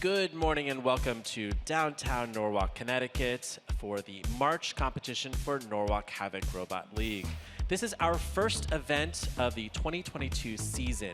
Good morning and welcome to downtown Norwalk, Connecticut for the March competition for Norwalk Havoc Robot League. This is our first event of the 2022 season.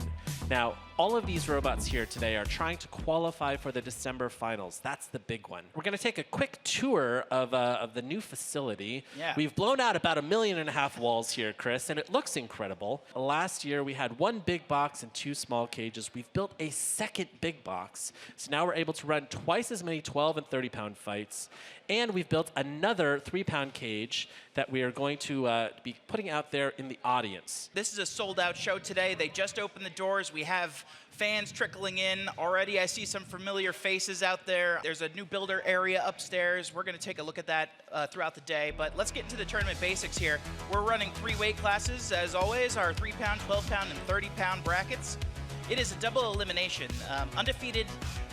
Now, all of these robots here today are trying to qualify for the December finals. That's the big one. We're going to take a quick tour of the new facility. Yeah. We've blown out about 1.5 million walls here, Chris, and it looks incredible. Last year, we had one big box and 2 small cages. We've built a second big box. So now we're able to run twice as many 12 and 30-pound fights. And we've built another 3-pound cage that we are going to be putting out there in the audience. This is a sold-out show today. They just opened the doors. We have fans trickling in. Already I see some familiar faces out there. There's a new builder area upstairs. We're going to take a look at that throughout the day. But let's get into the tournament basics here. We're running 3 weight classes, as always, our 3-pound, 12-pound, and 30-pound brackets. It is a double elimination.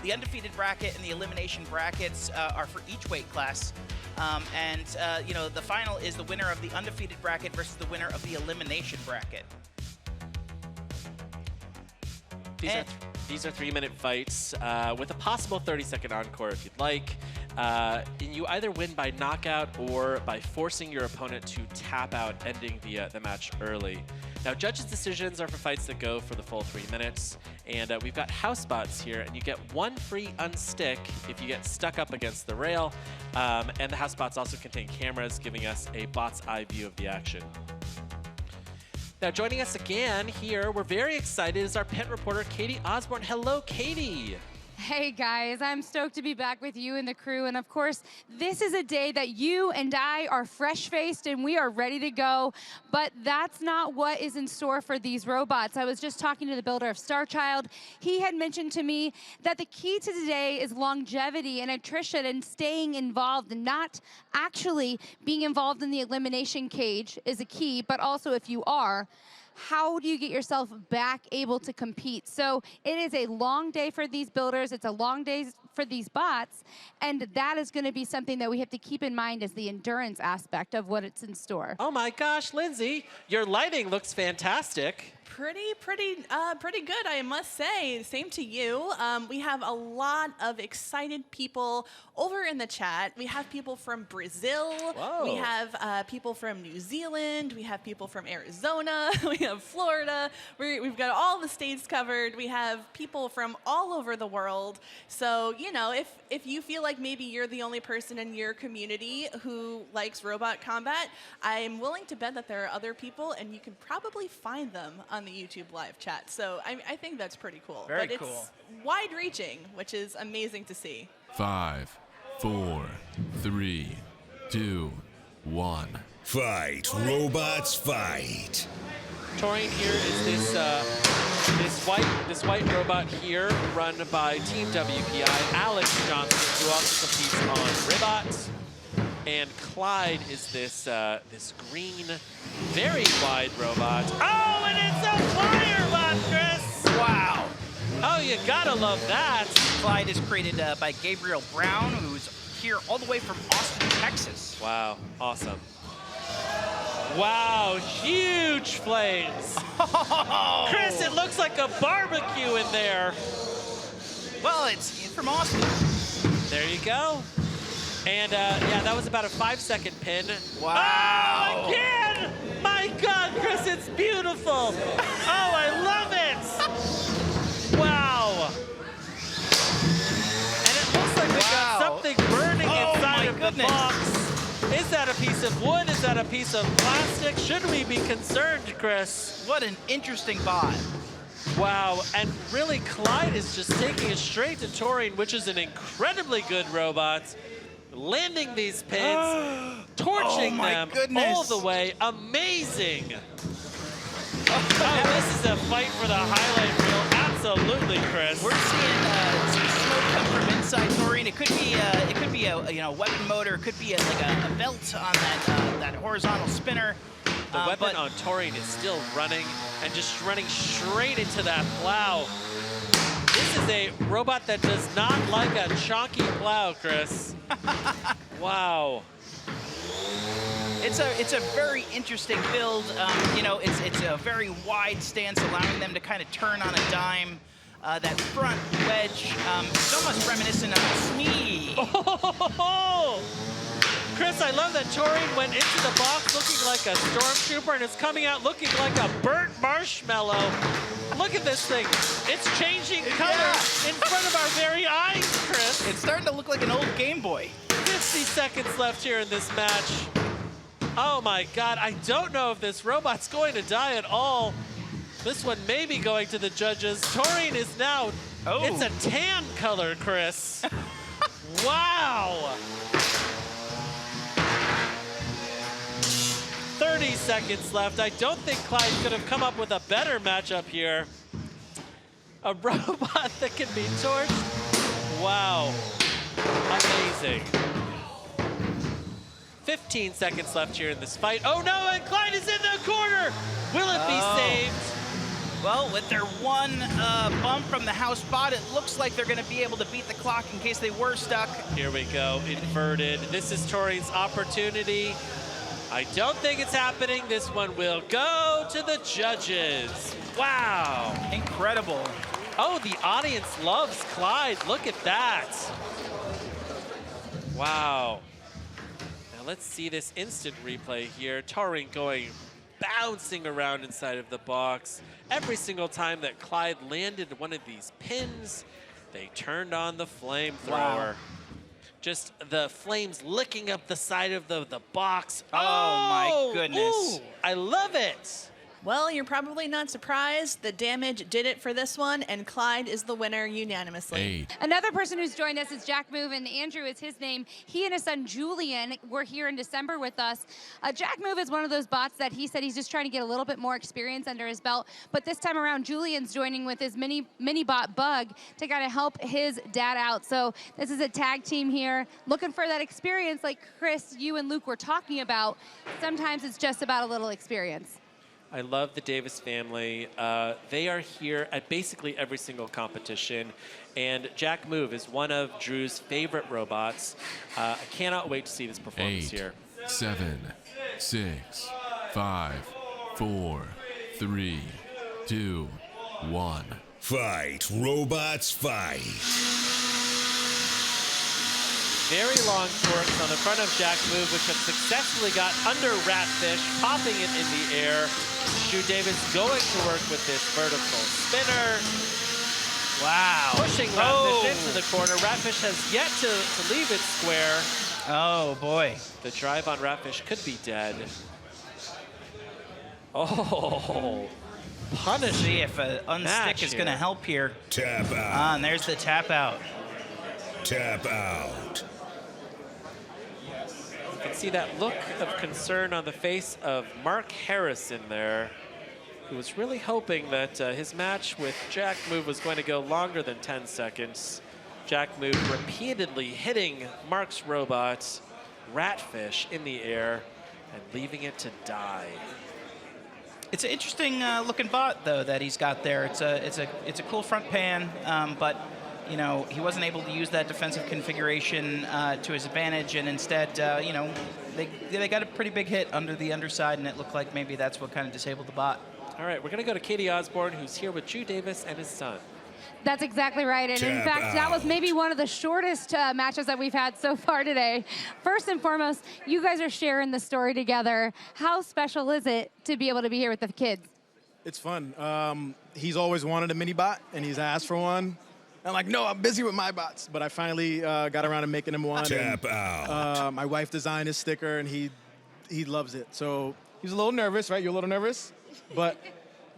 The undefeated bracket and the elimination brackets are for each weight class. The final is the winner of the undefeated bracket versus the winner of the elimination bracket. These are 3-minute fights with a possible 30-second encore if you'd like. And you either win by knockout or by forcing your opponent to tap out, ending the match early. Now, judges' decisions are for fights that go for the full 3 minutes. And we've got house bots here, and you get 1 free unstick if you get stuck up against the rail. And the house bots also contain cameras, giving us a bot's eye view of the action. Now, joining us again here, we're very excited, is our pit reporter, Katie Osborne. Hello, Katie. Hey guys, I'm stoked to be back with you and the crew. And of course, this is a day that you and I are fresh-faced and we are ready to go. But that's not what is in store for these robots. I was just talking to the builder of Starchild. He had mentioned to me that the key to today is longevity and attrition and staying involved, and not actually being involved in the elimination cage is a key, but also if you are, how do you get yourself back able to compete? So it is a long day for these builders. It's a long day for these bots. And that is going to be something that we have to keep in mind as the endurance aspect of what it's in store. Oh my gosh, Lindsay, your lighting looks fantastic. Pretty good, I must say. Same to you. We have a lot of excited people over in the chat. We have people from Brazil. Whoa. We have people from New Zealand. We have people from Arizona. We have Florida. We've got all the states covered. We have people from all over the world. So, you know, if you feel like maybe you're the only person in your community who likes robot combat, I'm willing to bet that there are other people, and you can probably find them on the YouTube live chat. So I think that's pretty cool. Very but cool. It's wide-reaching, which is amazing to see. 5, 4, 3, 2, 1. Fight, robots, fight. Taurine here is this white robot here, run by Team WPI. Alex Johnson, who also competes on Ribot. And Clyde is this green, very wide robot. Oh, and it's a fire bot, Chris! Wow. Oh, you gotta love that. Clyde is created by Gabriel Brown, who's here all the way from Austin, Texas. Wow, awesome. Wow, huge flames. Oh. Chris, it looks like a barbecue in there. Well, it's from Austin. There you go. And yeah, that was about a 5-second pin. Wow. Oh, again! My God, Chris, it's beautiful. Oh, I love it. Wow. And it looks like we got something burning inside of the box. Is that a piece of wood? Is that a piece of plastic? Should we be concerned, Chris? What an interesting bot. Wow, and really, Clyde is just taking it straight to Taurine, which is an incredibly good robot. Landing these pins, torching them all the way. Amazing. Oh, this is a fight for the highlight reel. Absolutely, Chris. We're seeing some smoke come from inside Taurine. It could be a weapon motor. It could be like a belt on that horizontal spinner. The weapon on Taurine is still running and just running straight into that plow. This is a robot that does not like a chonky plow, Chris. Wow. It's a very interesting build. You know, it's a very wide stance, allowing them to kind of turn on a dime. That front wedge is almost reminiscent of Smee. Oh! Chris, I love that Taurine went into the box looking like a stormtrooper and is coming out looking like a burnt marshmallow. Look at this thing. It's changing color in front of our very eyes, Chris. It's starting to look like an old Game Boy. 50 seconds left here in this match. Oh my God, I don't know if this robot's going to die at all. This one may be going to the judges. Taurine is now, it's a tan color, Chris. Wow. 30 seconds left. I don't think Clyde could have come up with a better matchup here. A robot that can be torched. Wow. Amazing. 15 seconds left here in this fight. Oh no, and Clyde is in the corner. Will it be saved? Well, with their one bump from the house bot, it looks like they're going to be able to beat the clock in case they were stuck. Here we go, inverted. This is Taurine's opportunity. I don't think it's happening. This one will go to the judges. Wow. Incredible. Oh, the audience loves Clyde. Look at that. Wow. Now let's see this instant replay here. Taurine going bouncing around inside of the box. Every single time that Clyde landed one of these pins, they turned on the flamethrower. Wow. Just the flames licking up the side of the box. Oh, my goodness. Ooh, I love it. Well, you're probably not surprised. The damage did it for this one, and Clyde is the winner unanimously. 8, Another person who's joined us is Jack Move, and Andrew is his name. He and his son Julian were here in December with us. Jack Move is one of those bots that he said he's just trying to get a little bit more experience under his belt. But this time around, Julian's joining with his mini bot Bug to kind of help his dad out. So this is a tag team here, looking for that experience like Chris, you and Luke were talking about. Sometimes it's just about a little experience. I love the Davis family. They are here at basically every single competition. And Jack Move is one of Drew's favorite robots. I cannot wait to see this performance 8, here. 7, 6, 5, 4, 3, 2, 1. Fight, robots, fight. Very long forks on the front of Jack Move, which have successfully got under Ratfish, popping it in the air. Drew Davis going to work with this vertical spinner. Wow. Pushing Ratfish into the corner. Ratfish has yet to leave its square. Oh, boy. The drive on Ratfish could be dead. Oh, punish. See if an unstick is going to help here. Tap out. And there's the tap out. Tap out. You can see that look of concern on the face of Mark Harrison there, who was really hoping that his match with Jack Move was going to go longer than 10 seconds. Jack Move repeatedly hitting Mark's robot, Ratfish, in the air and leaving it to die. It's an interesting looking bot, though, that he's got there. It's a cool front pan, but you know, he wasn't able to use that defensive configuration to his advantage, and instead, you know, they got a pretty big hit under the underside, and it looked like maybe that's what kind of disabled the bot. All right, we're going to go to Katie Osborne, who's here with Drew Davis and his son. That's exactly right. And in fact, that was maybe one of the shortest matches that we've had so far today. First and foremost, you guys are sharing the story together. How special is it to be able to be here with the kids? It's fun. He's always wanted a mini bot, and he's asked for one. I'm like, no, I'm busy with my bots. But I finally got around to making him one. Tap out. My wife designed his sticker, and he loves it. So he's a little nervous, right? You're a little nervous? But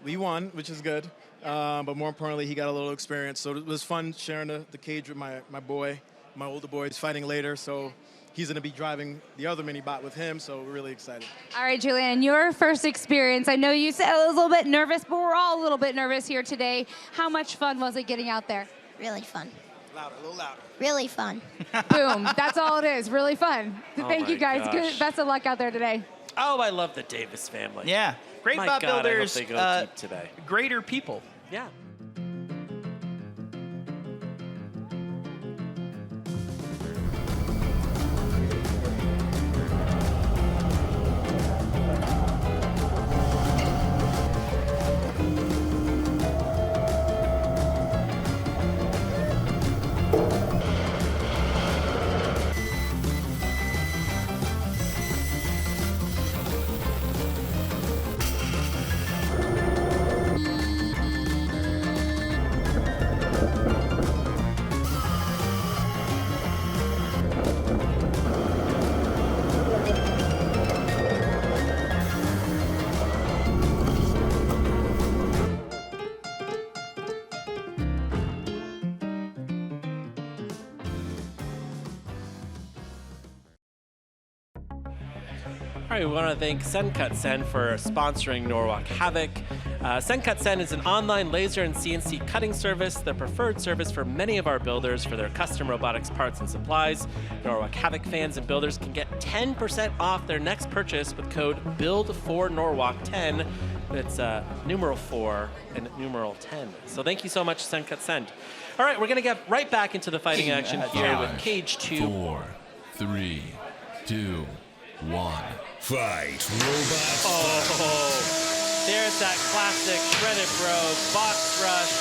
we won, which is good. But more importantly, he got a little experience. So it was fun sharing the cage with my boy, my older boy. He's fighting later, so he's going to be driving the other mini bot with him, so we're really excited. All right, Julian, your first experience. I know you said I was a little bit nervous, but we're all a little bit nervous here today. How much fun was it getting out there? Really fun. Louder, a little louder. Really fun. Boom. That's all it is. Really fun. Oh Thank you, my guys. gosh. Good. Best of luck out there today. Oh, I love the Davis family. Yeah, great My bot God, I hope builders, they go deep today. greater people. Yeah. All right, we want to thank Sencut Sen for sponsoring Norwalk Havoc. Sencut Sen is an online laser and CNC cutting service, the preferred service for many of our builders for their custom robotics parts and supplies. Norwalk Havoc fans and builders can get 10% off their next purchase with code BUILD4NORWALK10. It's numeral 4 and numeral 10. So thank you so much, Sencut Sen. All right, we're going to get right back into the fighting action here with Cage 2. 4, 3, 2, 1. Fight, robots, There's that classic Shredded Bro box rush.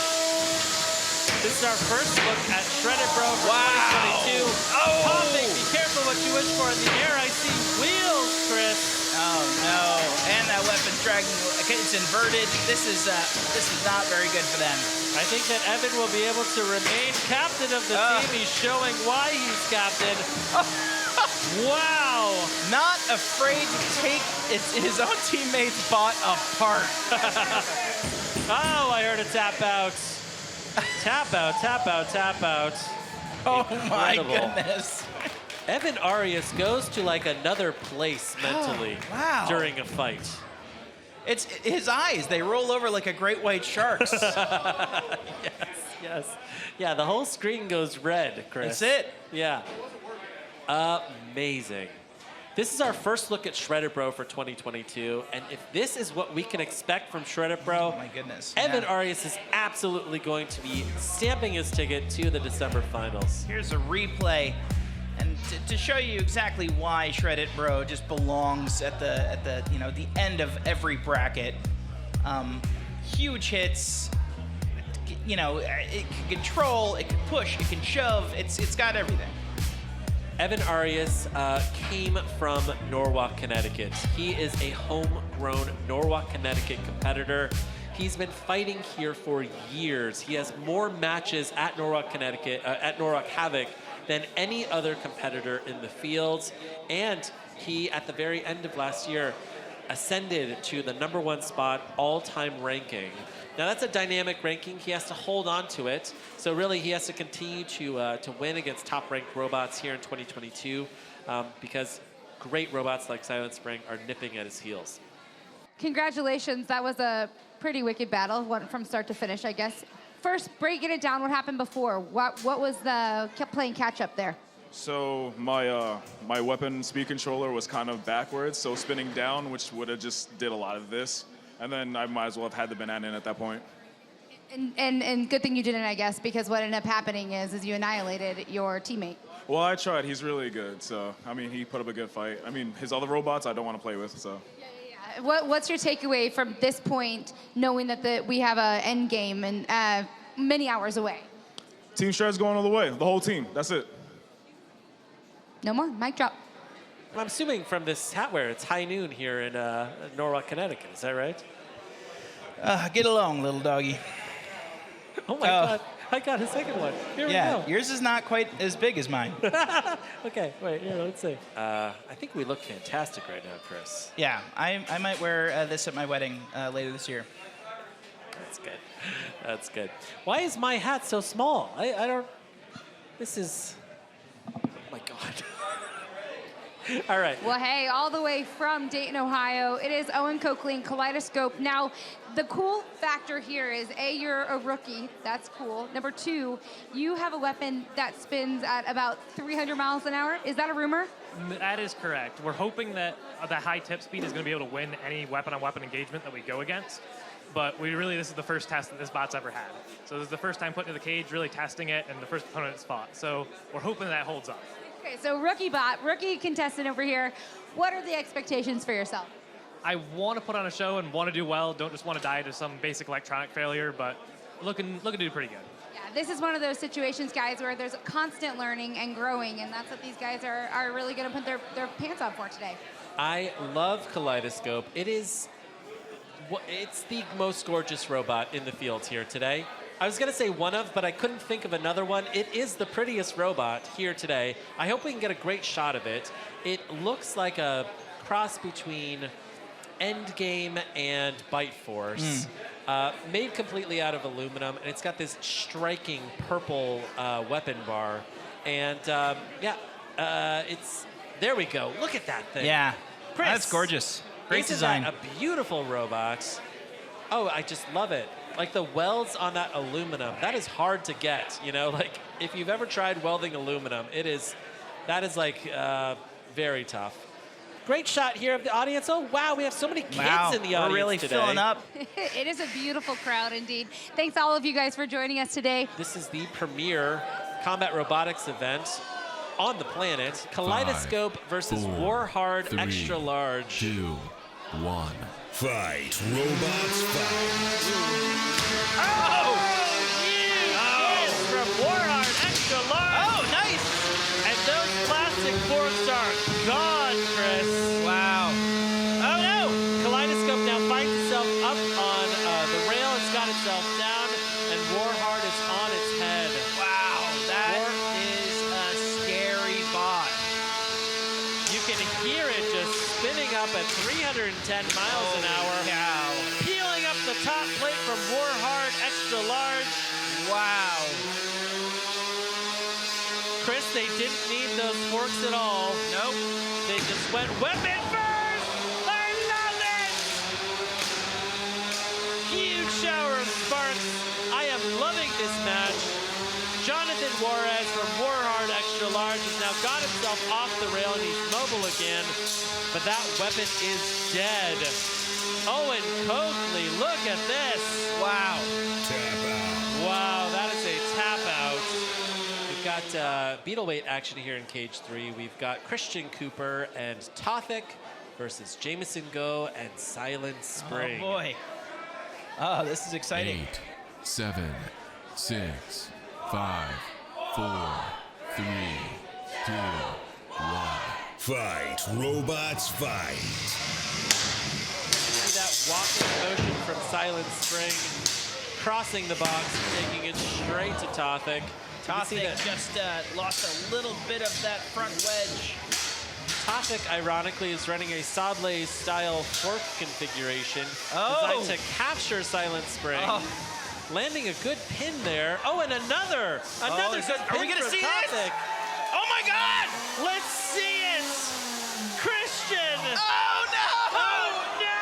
This is our first look at Shredded Bro for 2022. Popping, be careful what you wish for in the air. I see wheels, Chris. Oh no! And that weapon's dragging. Okay, it's inverted. This is not very good for them. I think that Evan will be able to remain captain of the team. He's showing why he's captain. Wow! Not afraid to take his own teammates' bot apart. Oh, I heard a tap out. Tap out, tap out, tap out. Oh my Incredible. goodness. Evan Arias goes to like another place mentally wow. during a fight. It's his eyes. They roll over like a great white shark's. Yes. Yeah, the whole screen goes red, Chris. That's it. Yeah. Amazing. This is our first look at Shredded Bro for 2022, and if this is what we can expect from Shredded Bro, Oh my goodness. Evan Yeah. Arias is absolutely going to be stamping his ticket to the December finals. Here's a replay, and to show you exactly why Shredded Bro just belongs at the the end of every bracket. Huge hits. It can control, it can push, it can shove. It's got everything. Evan Arias came from Norwalk, Connecticut. He is a homegrown Norwalk, Connecticut competitor. He's been fighting here for years. He has more matches at Norwalk, Connecticut, at Norwalk Havoc than any other competitor in the field. And he, at the very end of last year, ascended to the #1 spot all-time ranking. Now that's a dynamic ranking. He has to hold on to it. So really, he has to continue to win against top-ranked robots here in 2022 because great robots like Silent Spring are nipping at his heels. Congratulations. That was a pretty wicked battle, went from start to finish, I guess. First, breaking it down, what happened before? What was kept playing catch-up there? So my weapon speed controller was kind of backwards, so spinning down, which would have just did a lot of this. And then I might as well have had the banana in at that point. And good thing you didn't, I guess, because what ended up happening is you annihilated your teammate. Well, I tried. He's really good. So, I mean, he put up a good fight. I mean, his other robots I don't want to play with, so. Yeah. What's your takeaway from this point, knowing that we have an end game and many hours away? Team Shred's going all the way. The whole team. That's it. No more. Mic drop. I'm assuming from this hat wear, it's high noon here in Norwalk, Connecticut. Is that right? Get along, little doggy. Oh my God, I got a second one. Here we go. Yours is not quite as big as mine. Okay, wait, here, let's see. I think we look fantastic right now, Chris. Yeah, I might wear this at my wedding later this year. That's good. That's good. Why is my hat so small? I don't. This is. Oh my God. All right. Well, hey, all the way from Dayton, Ohio, it is Owen Coakley and Kaleidoscope. Now, the cool factor here is, A, you're a rookie. That's cool. Number 2, you have a weapon that spins at about 300 miles an hour. Is that a rumor? That is correct. We're hoping that that high tip speed is going to be able to win any weapon-on-weapon engagement that we go against. But this is the first test that this bot's ever had. So this is the first time putting it in the cage, really testing it, and the first opponent it's fought. So we're hoping that holds up. Okay, so rookie contestant over here. What are the expectations for yourself? I want to put on a show and want to do well. Don't just want to die to some basic electronic failure, but looking to do pretty good. Yeah, this is one of those situations, guys, where there's constant learning and growing, and that's what these guys are really going to put their pants on for today. I love Kaleidoscope. It's the most gorgeous robot in the field here today. I was going to say one of, but I couldn't think of another one. It is the prettiest robot here today. I hope we can get a great shot of it. It looks like a cross between Endgame and Bite Force, made completely out of aluminum, and it's got this striking purple weapon bar. And it's there we go. Look at that thing. Yeah. Chris, That's gorgeous. Great isn't design. that a beautiful robot? Oh, I just love it. Like the welds on that aluminum, that is hard to get, you know? Like if you've ever tried welding aluminum, that is like very tough. Great shot here of the audience. Oh, wow, we have so many kids in the audience We're really today. filling up. It is a beautiful crowd indeed. Thanks all of you guys for joining us today. This is the premier combat robotics event on the planet. Kaleidoscope versus 4, Warhard 3, Extra Large. 2, 1. Fight, robots, fight. Oh! Huge hits from Warhard Extra Large. Oh, nice. And those plastic forks are gone, Chris. Wow. Oh, no. Kaleidoscope now finds itself up on the rail. It's got itself down, and Warhard is on its head. Wow, that is a scary bot. You can hear it just spinning up at 310 miles an hour. Cow. Peeling up the top plate from Warhard Extra Large. Wow. Chris, they didn't need those forks at all. Nope. They just went weapon first! I love it! Huge shower of sparks. I am loving this match. Jonathan Juarez from Warhard Extra Large has now got himself off the rail and he's mobile again. But that weapon is dead. Owen Coakley, look at this. Wow. Tap out. Wow, that is a tap out. We've got Beetleweight action here in Cage 3. We've got Christian Cooper and Tothic versus Jameson Go and Silent Spring. Oh, boy. Oh, this is exciting. 8, 7, 6, 5, 4, 3, 2, 1. Fight, robots, fight. See that walking motion from Silent Spring, crossing the box, taking it straight to Tothic. Tothic just lost a little bit of that front wedge. Tothic, ironically, is running a Sodley style fork configuration Oh. designed to capture Silent Spring. Oh. Landing a good pin there. Oh, and another is good it- pin are we gonna from see this? Tothic. Oh, my God. Let's see it! Christian! Oh, no. Oh, no!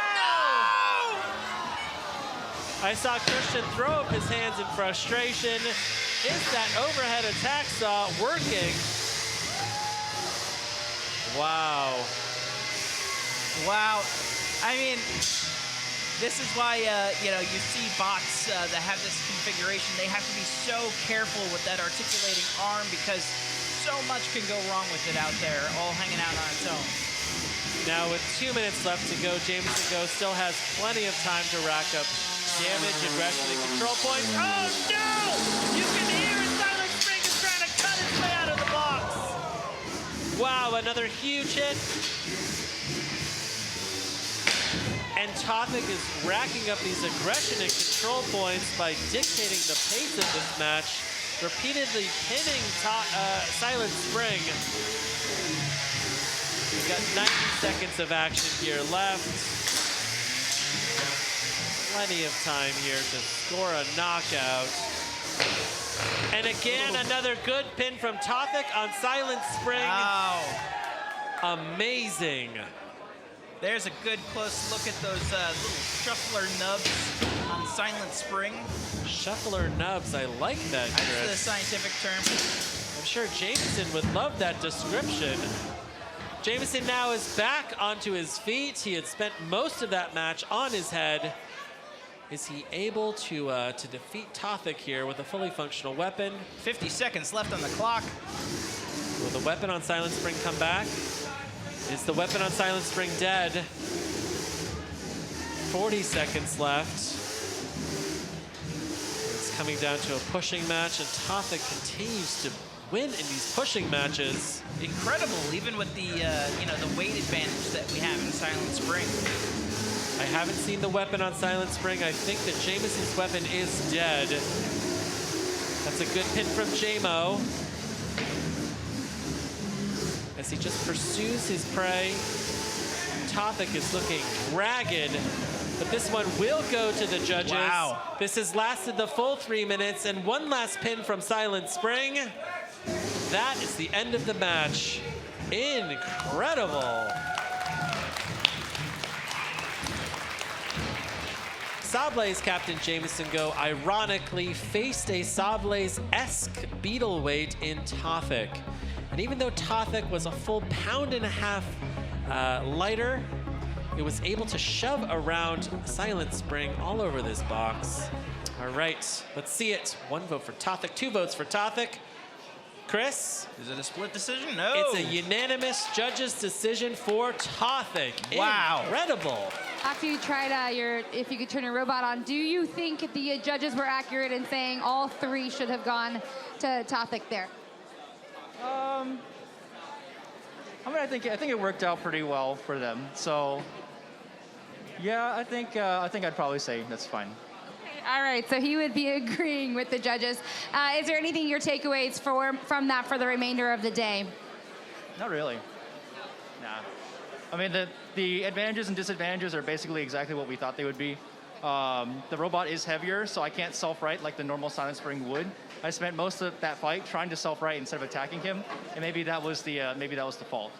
I saw Christian throw up his hands in frustration. Is that overhead attack saw working? Wow. Wow. I mean, this is why, you see bots that have this configuration. They have to be so careful with that articulating arm because so much can go wrong with it out there, all hanging out on its own. Now with 2 minutes left to go, Jameson Go still has plenty of time to rack up damage, aggression, and control points. Oh no! You can hear it! Silent Spring is trying to cut its way out of the box. Wow, another huge hit. And Tothic is racking up these aggression and control points by dictating the pace of this match, repeatedly pinning Silent Spring. We've got 90 seconds of action here left. Plenty of time here to score a knockout. And again, another good pin from Tothic on Silent Spring. Wow. Amazing. There's a good close look at those little shuffler nubs on Silent Spring. Shuffler nubs, I like that, That's the Chris. scientific term. I'm sure Jameson would love that description. Jameson now is back onto his feet. He had spent most of that match on his head. Is he able to defeat Tothic here with a fully functional weapon? 50 seconds left on the clock. Will the weapon on Silent Spring come back? Is the weapon on Silent Spring dead? 40 seconds left. It's coming down to a pushing match, and Tothic continues to win in these pushing matches. Incredible, even with the the weight advantage that we have in Silent Spring. I haven't seen the weapon on Silent Spring. I think that Jameson's weapon is dead. That's a good pin from Jamo. As he just pursues his prey. Tothic is looking ragged, but this one will go to the judges. Wow. This has lasted the full 3 minutes, and one last pin from Silent Spring. That is the end of the match. Incredible. Sawblaze Captain Jameson Go ironically faced a Sawblaze-esque beetle weight in Tothic. And even though Tothic was a full pound and a half lighter, it was able to shove around Silent Spring all over this box. All right, let's see it. 1 vote for Tothic, 2 votes for Tothic. Chris? Is it a split decision? No. It's a unanimous judges' decision for Tothic. Wow. Incredible. After you tried if you could turn your robot on, do you think the judges were accurate in saying all 3 should have gone to Tothic there? I mean, I think it worked out pretty well for them. So, yeah, I think I'd probably say that's fine. All right, so he would be agreeing with the judges. Is there anything your takeaways from that for the remainder of the day? Not really. Nah. I mean, the advantages and disadvantages are basically exactly what we thought they would be. The robot is heavier, so I can't self-right like the normal Silent Spring would. I spent most of that fight trying to self-right instead of attacking him, and maybe that was the fault.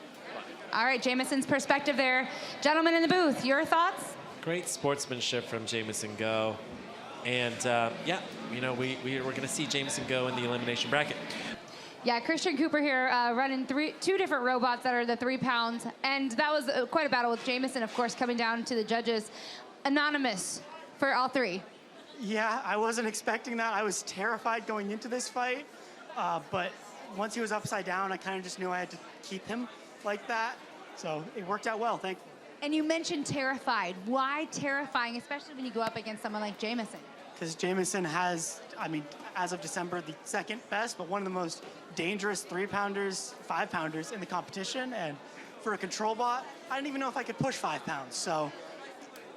All right, Jameson's perspective there. Gentlemen in the booth, your thoughts? Great sportsmanship from Jameson Go. And yeah, you know, we're going to see Jameson Go in the elimination bracket. Yeah, Christian Cooper here running 2 different robots that are the 3 pounds. And that was quite a battle with Jameson, of course, coming down to the judges. Anonymous for all 3. Yeah, I wasn't expecting that. I was terrified going into this fight. But once he was upside down, I kind of just knew I had to keep him like that. So it worked out well, thankfully. And you mentioned terrified. Why terrifying, especially when you go up against someone like Jameson? Because Jameson has, I mean, as of December, the 2nd best, but one of the most dangerous 3-pounders, 5-pounders in the competition. And for a control bot, I didn't even know if I could push 5 pounds. So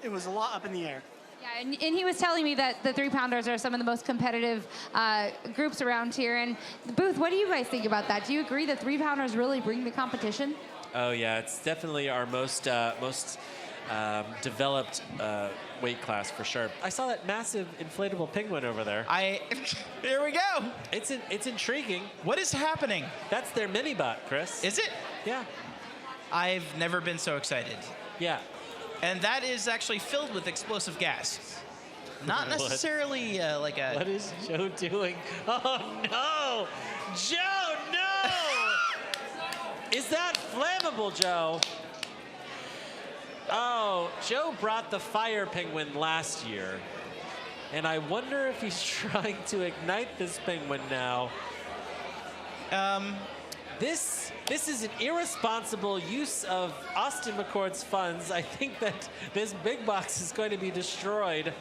it was a lot up in the air. Yeah, and he was telling me that the 3-pounders are some of the most competitive groups around here. And Booth, what do you guys think about that? Do you agree that 3-pounders really bring the competition? Oh yeah, it's definitely our most developed weight class for sure. I saw that massive inflatable penguin over there. Here we go. It's intriguing. What is happening? That's their mini bot, Chris. Is it? Yeah. I've never been so excited. Yeah. And that is actually filled with explosive gas. Not necessarily like a... What is Joe doing? Oh no! Joe, no! Is that flammable, Joe? Oh, Joe brought the fire penguin last year. And I wonder if he's trying to ignite this penguin now. This is an irresponsible use of Austin McCord's funds. I think that this big box is going to be destroyed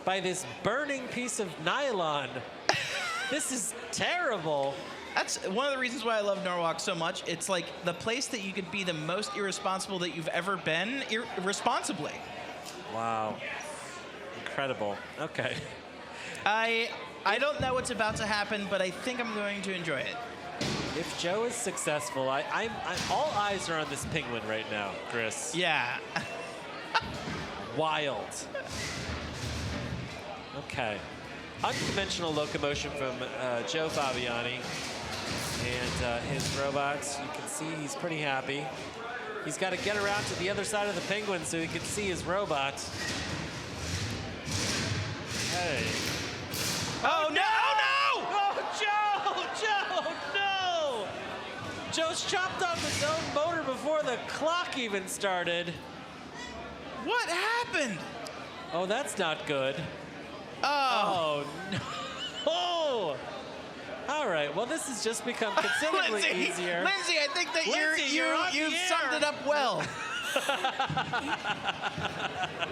by this burning piece of nylon. This is terrible. That's one of the reasons why I love Norwalk so much. It's like the place that you could be the most irresponsible that you've ever been irresponsibly. Wow. Incredible. Okay. I don't know what's about to happen, but I think I'm going to enjoy it. If Joe is successful, I'm all eyes are on this penguin right now, Chris. Yeah. Wild. Okay. Unconventional locomotion from Joe Fabiani and his robots. You can see he's pretty happy. He's got to get around to the other side of the penguin so he can see his robot. Hey. Oh, no! Oh, no! Oh, Joe! No! Joe's chopped off his own motor before the clock even started. What happened? Oh, that's not good. Oh. No. Oh. All right. Well, this has just become considerably easier. Lindsay, I think that you've summed it up well.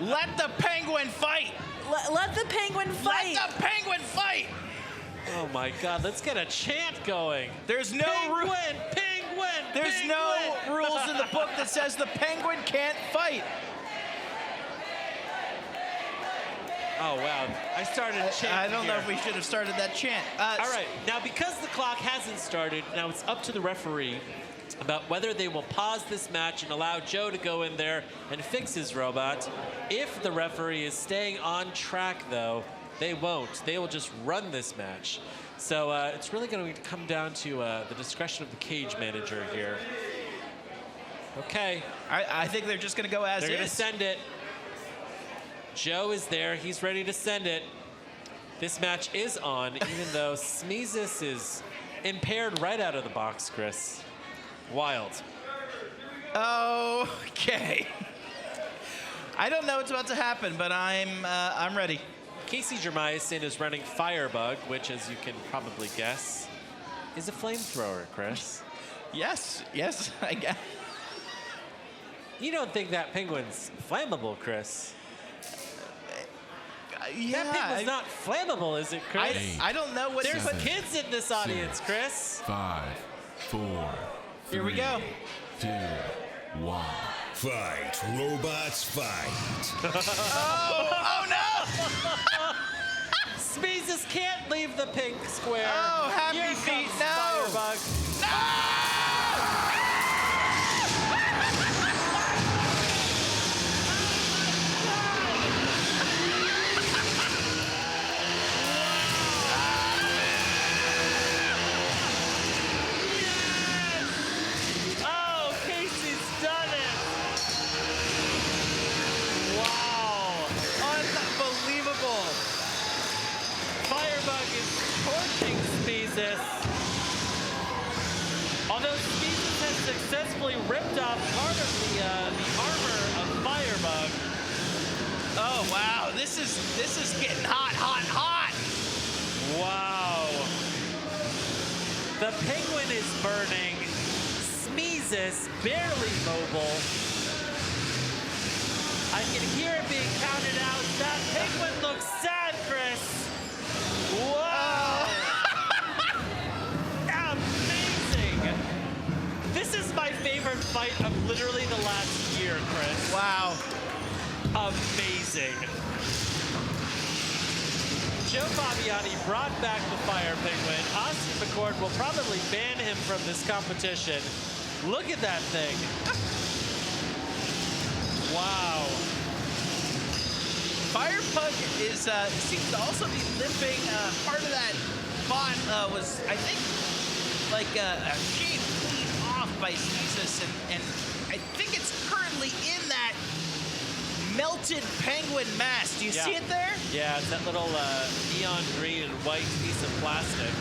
Let the penguin fight. Let the penguin fight. Let the penguin fight. Oh my God! Let's get a chant going. There's no penguin. There's no rules in the book that says the penguin can't fight. Oh, wow. I started chanting. I don't know if we should have started that chant. All right. Now, because the clock hasn't started, now it's up to the referee about whether they will pause this match and allow Joe to go in there and fix his robot. If the referee is staying on track, though, they won't. They will just run this match. So it's really going to come down to the discretion of the cage manager here. Okay. I think they're just going to go as is. They're going to send it. Joe is there. He's ready to send it. This match is on, even though Smeezes is impaired right out of the box, Chris. Wild. Okay. I don't know what's about to happen, but I'm ready. Casey Jermiason is running Firebug, which, as you can probably guess, is a flamethrower, Chris. Yes, I guess. You don't think that penguin's flammable, Chris? Yeah. That penguin's not flammable, is it, Chris? I don't know what There's there's kids in this audience, Chris. 5, 4, Here we 3, go. 2, 1. Fight, robots, fight. Oh no! Smeezes can't leave the pink square. Oh, happy Here feet, comes no! Firebug. No! Oh, Casey's done it. Wow. Unbelievable. Firebug is torching Smeezes. Although Smeezes has successfully ripped off part of the armor of Firebug. Oh wow, this is getting hot. Wow. The penguin is burning. Smeezes barely mobile. I can hear it being counted out. That penguin looks sad, Chris. Whoa. Amazing. This is my favorite fight of literally the last year, Chris. Wow. Amazing. Joe Fabiani brought back the Fire Penguin. Austin McCord will probably ban him from this competition. Look at that thing. Wow. Firebug is seems to also be limping. Part of that bot was, I think, like shaved clean off by Sneezes, and I think it's currently in that melted penguin mask. Do you see it there? Yeah, it's that little neon green and white piece of plastic.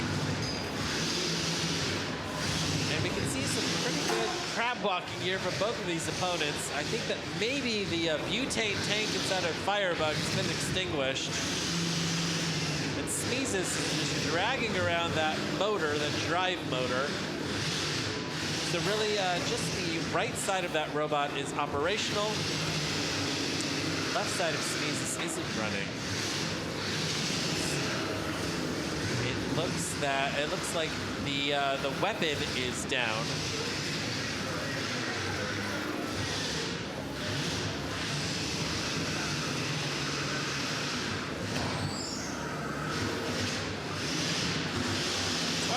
And we can see some pretty good crab walking here from both of these opponents. I think that maybe the butane tank inside of Firebug has been extinguished. And Smeezes is just dragging around that motor, the drive motor. So really, just the right side of that robot is operational. Left side of Smeezes isn't running. It looks like the weapon is down.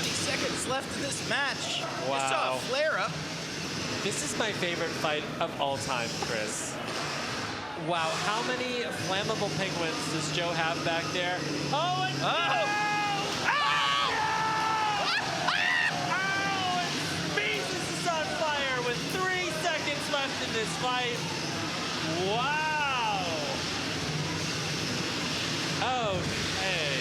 Seconds left in this match. Wow. Just saw a flare up. This is my favorite fight of all time, Chris. Wow, how many flammable penguins does Joe have back there? Oh, and and Smeezes is on fire with 3 seconds left in this fight. Wow. Okay.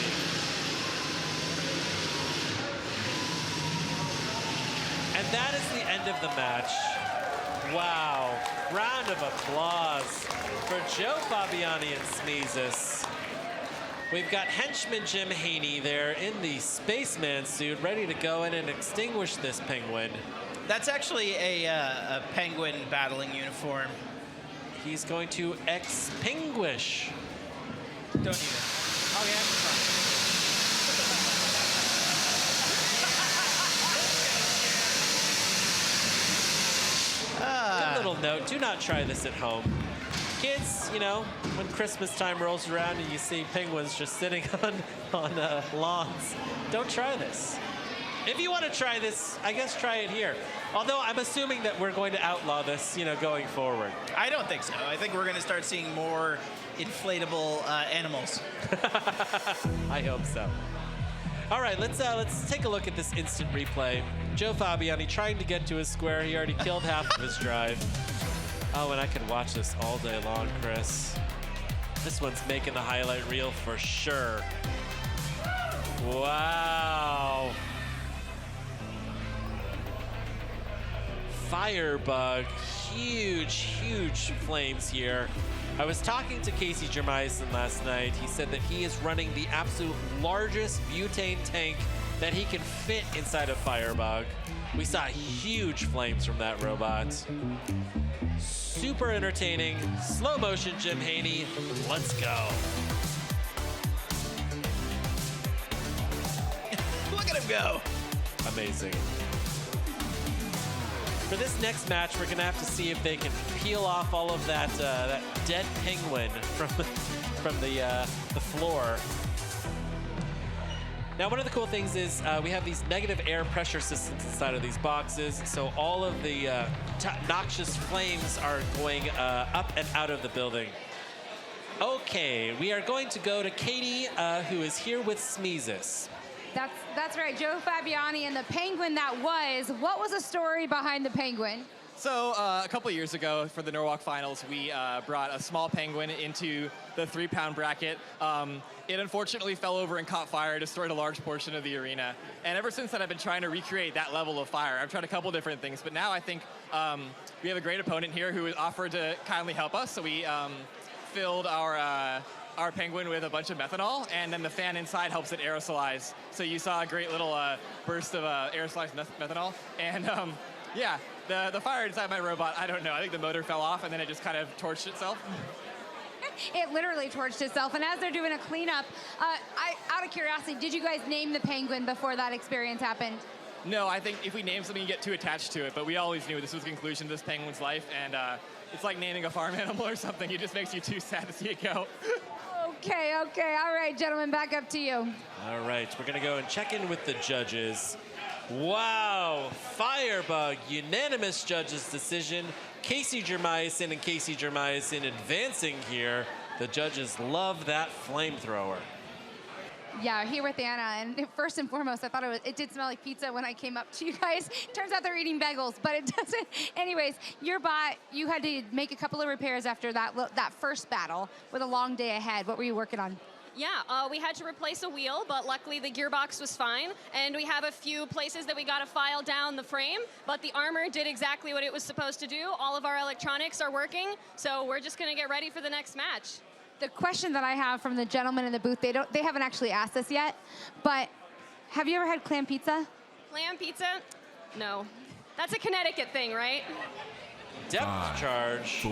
And that is the end of the match. Wow. Round of applause for Joe Fabiani and Smeezes. We've got henchman Jim Haney there in the spaceman suit, ready to go in and extinguish this penguin. That's actually a penguin battling uniform. He's going to extinguish. Don't need it. Oh yeah, it's fine. Good little note, do not try this at home. Kids, you know, when Christmas time rolls around and you see penguins just sitting on lawns, don't try this. If you want to try this, I guess try it here. Although I'm assuming that we're going to outlaw this, you know, going forward. I don't think so. I think we're going to start seeing more inflatable animals. I hope so. All right, let's take a look at this instant replay. Joe Fabiani trying to get to his square. He already killed half of his drive. Oh, and I could watch this all day long, Chris. This one's making the highlight reel for sure. Wow. Firebug, huge flames here. I was talking to Casey Jermison last night. He said that he is running the absolute largest butane tank that he can fit inside a Firebug. We saw huge flames from that robot. Super entertaining, slow motion Jim Haney. Let's go. Look at him go. Amazing. For this next match, we're gonna have to see if they can peel off all of that that dead penguin from the floor. Now, one of the cool things is we have these negative air pressure systems inside of these boxes, so all of the noxious flames are going up and out of the building. Okay, we are going to go to Katie, who is here with Smeezus. That's right, Joe Fabiani and the penguin that was. What was the story behind the penguin? So a couple of years ago for the Norwalk Finals, we brought a small penguin into the 3-pound bracket. It unfortunately fell over and caught fire, destroyed a large portion of the arena. And ever since then, I've been trying to recreate that level of fire. I've tried a couple different things, but now I think we have a great opponent here who offered to kindly help us. So we filled our penguin with a bunch of methanol, and then the fan inside helps it aerosolize. So you saw a great little burst of aerosolized methanol. And yeah, the fire inside my robot, I don't know. I think the motor fell off, and then it just kind of torched itself. It literally torched itself. And as they're doing a cleanup, out of curiosity, did you guys name the penguin before that experience happened? No, I think if we name something, you get too attached to it. But we always knew this was the conclusion of this penguin's life, and it's like naming a farm animal or something. It just makes you too sad to see it go. Okay. All right, gentlemen, back up to you. All right, we're going to go and check in with the judges. Wow, Firebug, unanimous judges' decision. Casey Jermison and Casey Jermison advancing here. The judges love that flamethrower. Yeah, here with Anna, and first and foremost, I thought it did smell like pizza when I came up to you guys. Turns out they're eating bagels, but it doesn't. Anyways, your bot, you had to make a couple of repairs after that first battle with a long day ahead. What were you working on? Yeah, we had to replace a wheel, but luckily the gearbox was fine. And we have a few places that we got to file down the frame, but the armor did exactly what it was supposed to do. All of our electronics are working, so we're just going to get ready for the next match. The question that I have from the gentleman in the booth, they haven't actually asked us yet, but have you ever had clam pizza? Clam pizza? No. That's a Connecticut thing, right? Depth charge 4,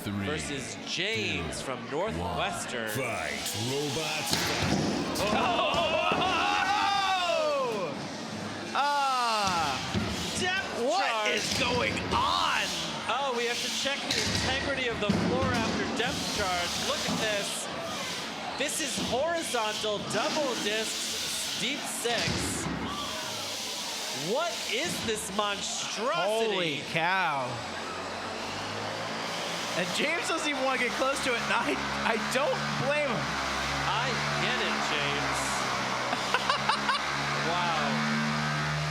3, versus James from Northwestern. Fight, robots, fight. What is going on? Oh, we have to check the integrity of the floor after depth charge. Look at this. This is horizontal double disc deep 6. What is this monstrosity? Holy cow. And James doesn't even want to get close to it, and I don't blame him. I get it, James. Wow.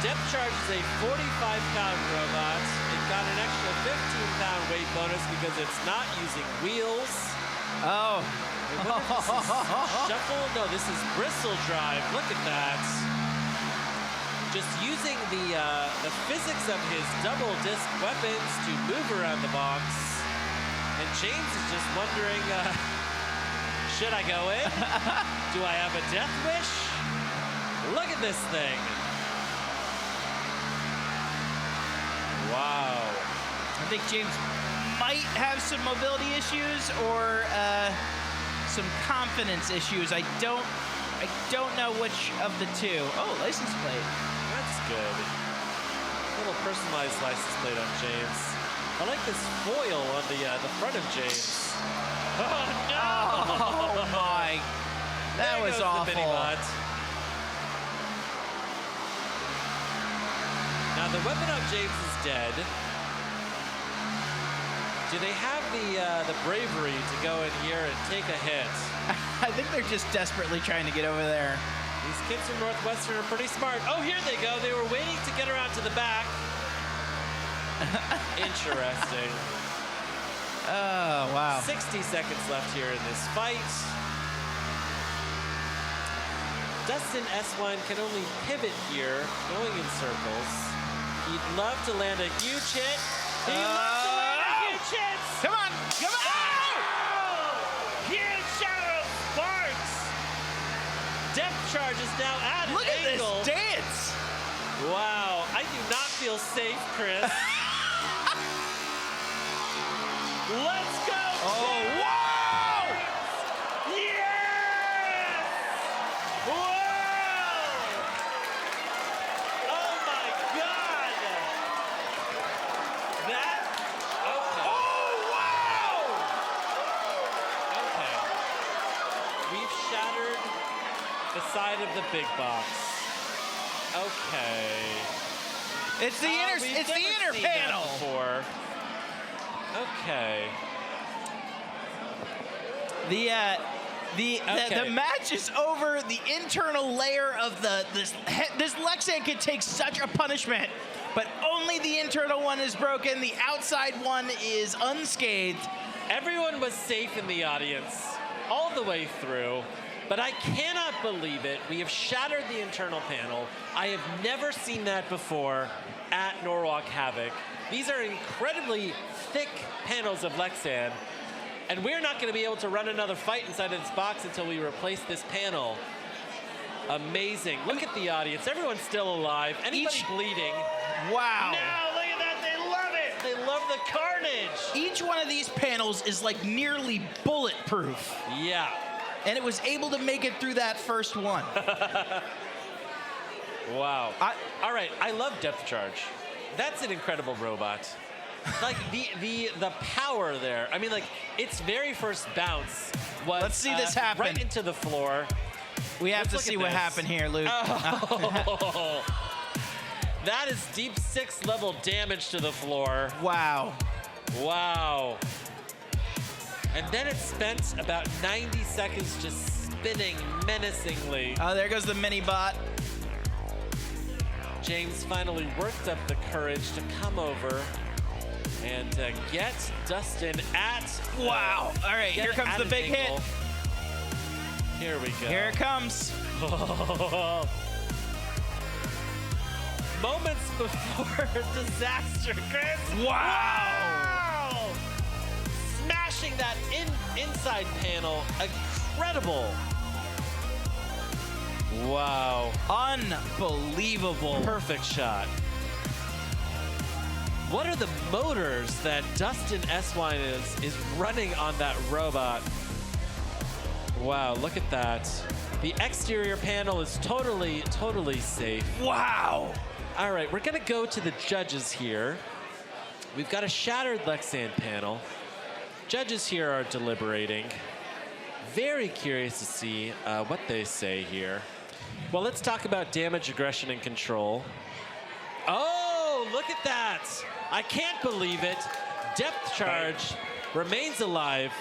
Depth charge is a 45-pound robot. It got an extra 15-pound weight bonus because it's not using wheels. Oh. Shuffle? No, this is bristle drive. Look at that. Just using the physics of his double disc weapons to move around the box. And James is just wondering, should I go in? Do I have a death wish? Look at this thing. Wow. I think James might have some mobility issues or some confidence issues. I don't know which of the two. Oh, license plate. That's good. A little personalized license plate on James. I like this foil on the front of James. Oh no! Oh my! That There was goes awful. The Mini-Bot. Now the weapon on James is dead. Do they have the bravery to go in here and take a hit? I think they're just desperately trying to get over there. These kids from Northwestern are pretty smart. Oh, here they go. They were waiting to get around to the back. Interesting. Oh, wow. 60 seconds left here in this fight. Dustin Eswine can only pivot here, going in circles. He'd love to land a huge hit. He'd love to land a huge hit. Come on, come on! Huge shadow of sparks. Depth charge is now at an Look at angle. this dance. Wow, I do not feel safe, Chris. Let's go. Oh, wow! Yes! Whoa! Oh my God! That. Okay. Oh, wow! Okay. We've shattered the side of the big box. Okay. It's the inner Seen panel. that before. Okay. The match is over. The internal layer of this Lexan can take such a punishment, but only the internal one is broken. The outside one is unscathed. Everyone was safe in the audience all the way through, but I cannot believe it. We have shattered the internal panel. I have never seen that before at Norwalk Havoc. These are incredibly thick panels of Lexan, and we're not going to be able to run another fight inside of this box until we replace this panel. Amazing. Look at the audience. Everyone's still alive. Anybody bleeding? Wow. No, look at that. They love it. They love the carnage. Each one of these panels is like nearly bulletproof. Yeah. And it was able to make it through that first one. Wow. All right, I love depth charge. That's an incredible robot. Like the power there. I mean, like its very first bounce was. Let's see this happen. Right into the floor. We have Let's to look see at what this. happened here, Luke. Oh. That is deep 6th level damage to the floor. Wow. Wow. And then it spent about 90 seconds just spinning menacingly. Oh, there goes the mini bot. James finally worked up the courage to come over and get Dustin at. Wow. All right, here comes the big hit. Here we go. Here it comes. Moments before disaster, Chris. Wow. Smashing that inside panel. Incredible. Wow. Unbelievable. Perfect shot. What are the motors that Dustin Eswine is running on that robot? Wow, look at that. The exterior panel is totally safe. Wow. All right, we're gonna go to the judges here. We've got a shattered Lexan panel. Judges here are deliberating. Very curious to see what they say here. Well, let's talk about damage, aggression, and control. Oh, look at that. I can't believe it. Depth charge remains alive.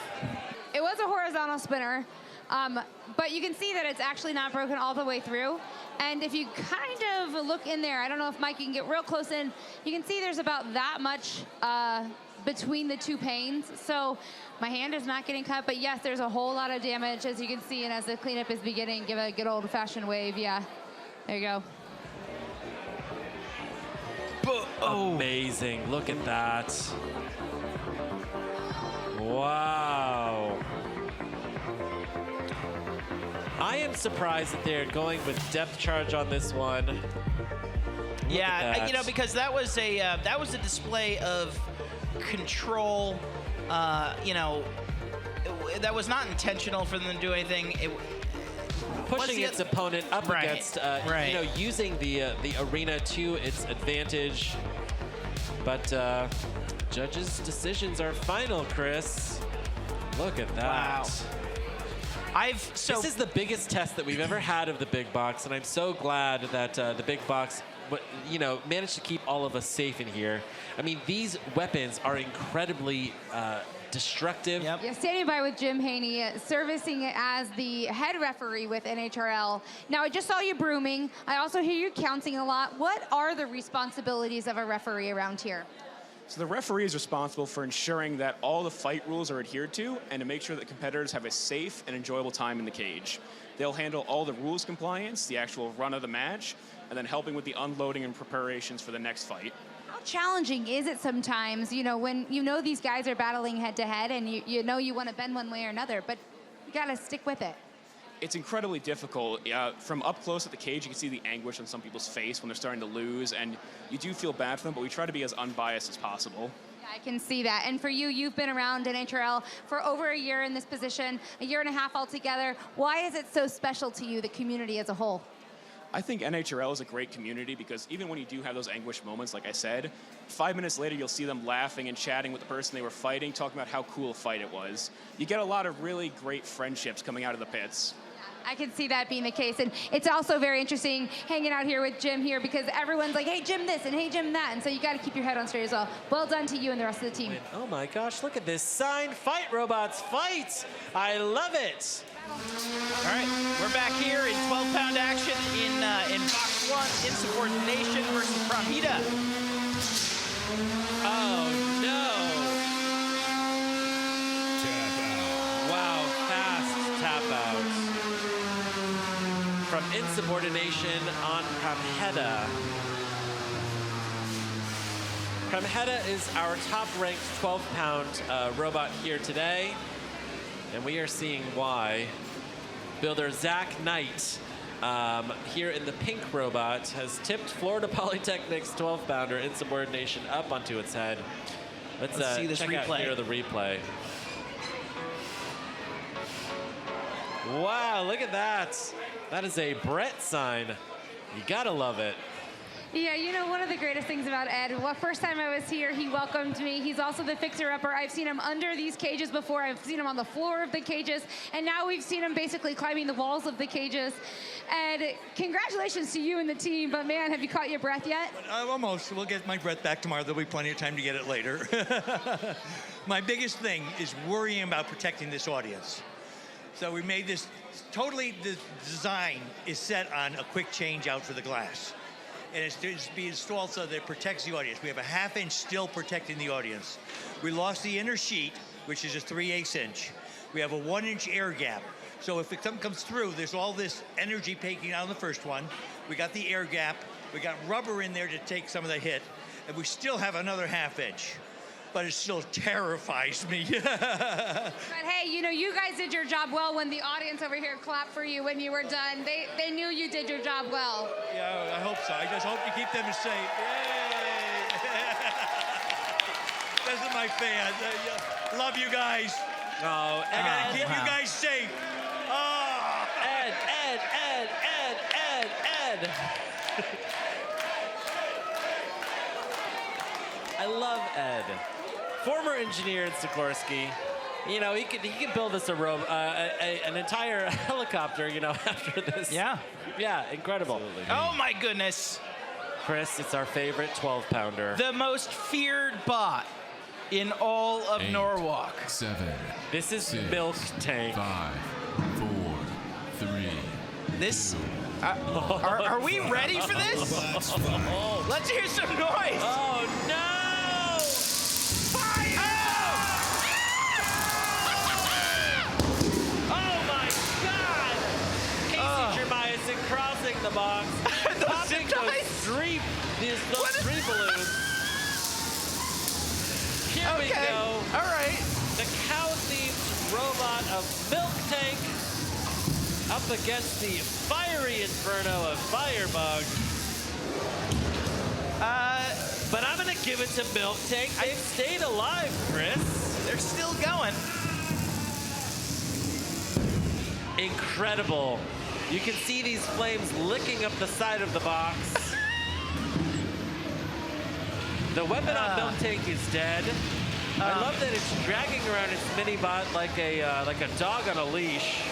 It was a horizontal spinner, but you can see that it's actually not broken all the way through. And if you kind of look in there, I don't know if Mike can get real close in, you can see there's about that much between the two panes. So my hand is not getting cut, but yes, there's a whole lot of damage, as you can see, and as the cleanup is beginning, give a good old-fashioned wave. Yeah, there you go. Amazing, look at that. Wow. I am surprised that they're going with depth charge on this one. Look at that. You know, because that was a display of control. You know, that was not intentional for them to do anything. Pushing its opponent up against, you know, using the arena to its advantage. But judges' decisions are final, Chris. Look at that. Wow. This is the biggest test that we've ever had of the big box, and I'm so glad that the big box, you know, managed to keep all of us safe in here. I mean, these weapons are incredibly destructive. Yeah, standing by with Jim Haney, servicing as the head referee with NHRL. Now, I just saw you brooming. I also hear you counting a lot. What are the responsibilities of a referee around here? So the referee is responsible for ensuring that all the fight rules are adhered to and to make sure that competitors have a safe and enjoyable time in the cage. They'll handle all the rules compliance, the actual run of the match, and then helping with the unloading and preparations for the next fight. How challenging is it sometimes, you know, when you know these guys are battling head to head and you know you want to bend one way or another, but you got to stick with it? It's incredibly difficult. From up close at the cage, you can see the anguish on some people's face when they're starting to lose, and you do feel bad for them, but we try to be as unbiased as possible. Yeah, I can see that. And for you, you've been around NHRL for over a year in this position, a year and a half altogether. Why is it so special to you, the community as a whole? I think NHRL is a great community because even when you do have those anguish moments, like I said, 5 minutes later you'll see them laughing and chatting with the person they were fighting, talking about how cool a fight it was. You get a lot of really great friendships coming out of the pits. I can see that being the case. And it's also very interesting hanging out here with Jim here because everyone's like, hey, Jim this and hey, Jim that. And so you got to keep your head on straight as well. Well done to you and the rest of the team. Oh my gosh, look at this sign. Fight, robots, fight. I love it. All right, we're back here in 12-pound action in box 1, insubordination versus Framita. Oh no. Wow, fast tap out. From insubordination on Pramheta. Pramheta is our top-ranked 12-pound robot here today. And we are seeing why. Builder Zach Knight, here in the pink robot, has tipped Florida Polytechnic's 12-pounder insubordination up onto its head. Let's see this check replay. out here the replay. Wow, look at that. That is a Brett sign. You gotta love it. Yeah, you know, one of the greatest things about Ed, first time I was here, he welcomed me. He's also the fixer-upper. I've seen him under these cages before. I've seen him on the floor of the cages. And now we've seen him basically climbing the walls of the cages. Ed, congratulations to you and the team. But, man, have you caught your breath yet? Almost. We'll get my breath back tomorrow. There'll be plenty of time to get it later. My biggest thing is worrying about protecting this audience. So we made this totally, the design is set on a quick change out for the glass. And it's to be installed so that it protects the audience. We have a half-inch still protecting the audience. We lost the inner sheet, which is a 3/8 inch. We have a 1-inch air gap. So if something comes through, there's all this energy taking out on the first one. We got the air gap. We got rubber in there to take some of the hit. And we still have another half-inch. But it still terrifies me. But hey, you know, you guys did your job well when the audience over here clapped for you when you were done. They knew you did your job well. Yeah, I hope so. I just hope you keep them safe. Yay! This is my fan. Love you guys. Oh, I gotta keep you guys safe. Oh. Ed. I love Ed. Former engineer in Sikorsky. You know, he could build us an entire helicopter, you know, after this. Yeah. Yeah, incredible. Absolutely. Oh my goodness. Chris, it's our favorite 12-pounder. The most feared bot in all of 8, Norwalk. 7. This is 6, Milk Tank. 5, 4, 3. This. Are we ready for this? Let's hear some noise. Oh no! Crossing the box, popping those three balloons. Here we go. All right. The cow-themed robot of Milk Tank up against the fiery inferno of Firebug. But I'm gonna give it to Milk Tank. They've stayed alive, Chris. They're still going. Incredible. You can see these flames licking up the side of the box. The weapon on Milk Tank is dead. I love that it's dragging around its mini-bot like a dog on a leash.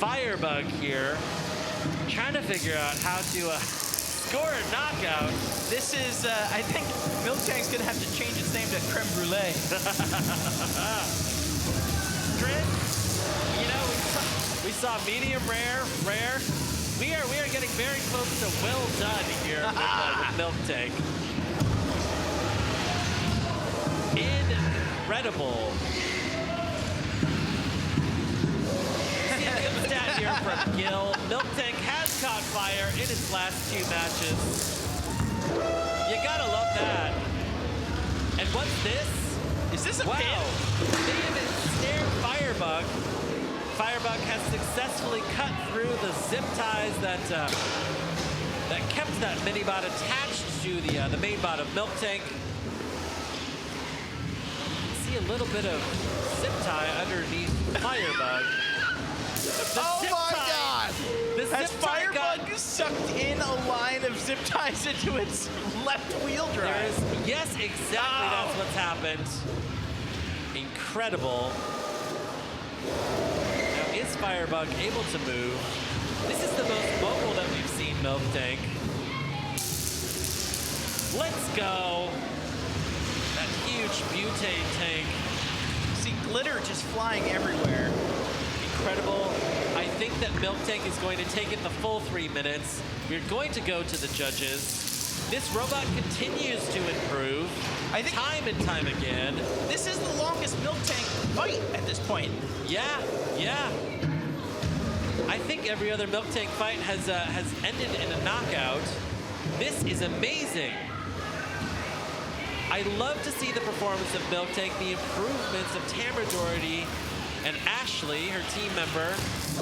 Firebug here, trying to figure out how to score a knockout. This is, I think Milk Tank's gonna have to change its name to Creme Brulee. Chris, you know, we saw medium rare. We are getting very close to well done here with Milk Tank. incredible. See a good stat here from Gil. Milk Tank has caught fire in its last 2 matches. You gotta love that. And what's this? Is this a wow. pin? They have ensnared Firebug. Firebug has successfully cut through the zip ties that that kept that mini bot attached to the main bot of Milk Tank. See a little bit of zip tie underneath Firebug. Oh my God! Has zip tie Firebug sucked in a line of zip ties into its left wheel drive? Yes, exactly. That's what's happened. Incredible. Now, is Firebug able to move? This is the most mobile that we've seen Milk Tank. Let's go. That huge butane tank. See glitter just flying everywhere. Incredible. I think that Milk Tank is going to take it the full 3 minutes. We're going to go to the judges. This robot continues to improve. I think time and time again. This is the longest Milk Tank fight at this point. Yeah. I think every other Milk Tank fight has ended in a knockout. This is amazing. I love to see the performance of Milk Tank, the improvements of Tamara Doherty and Ashley, her team member.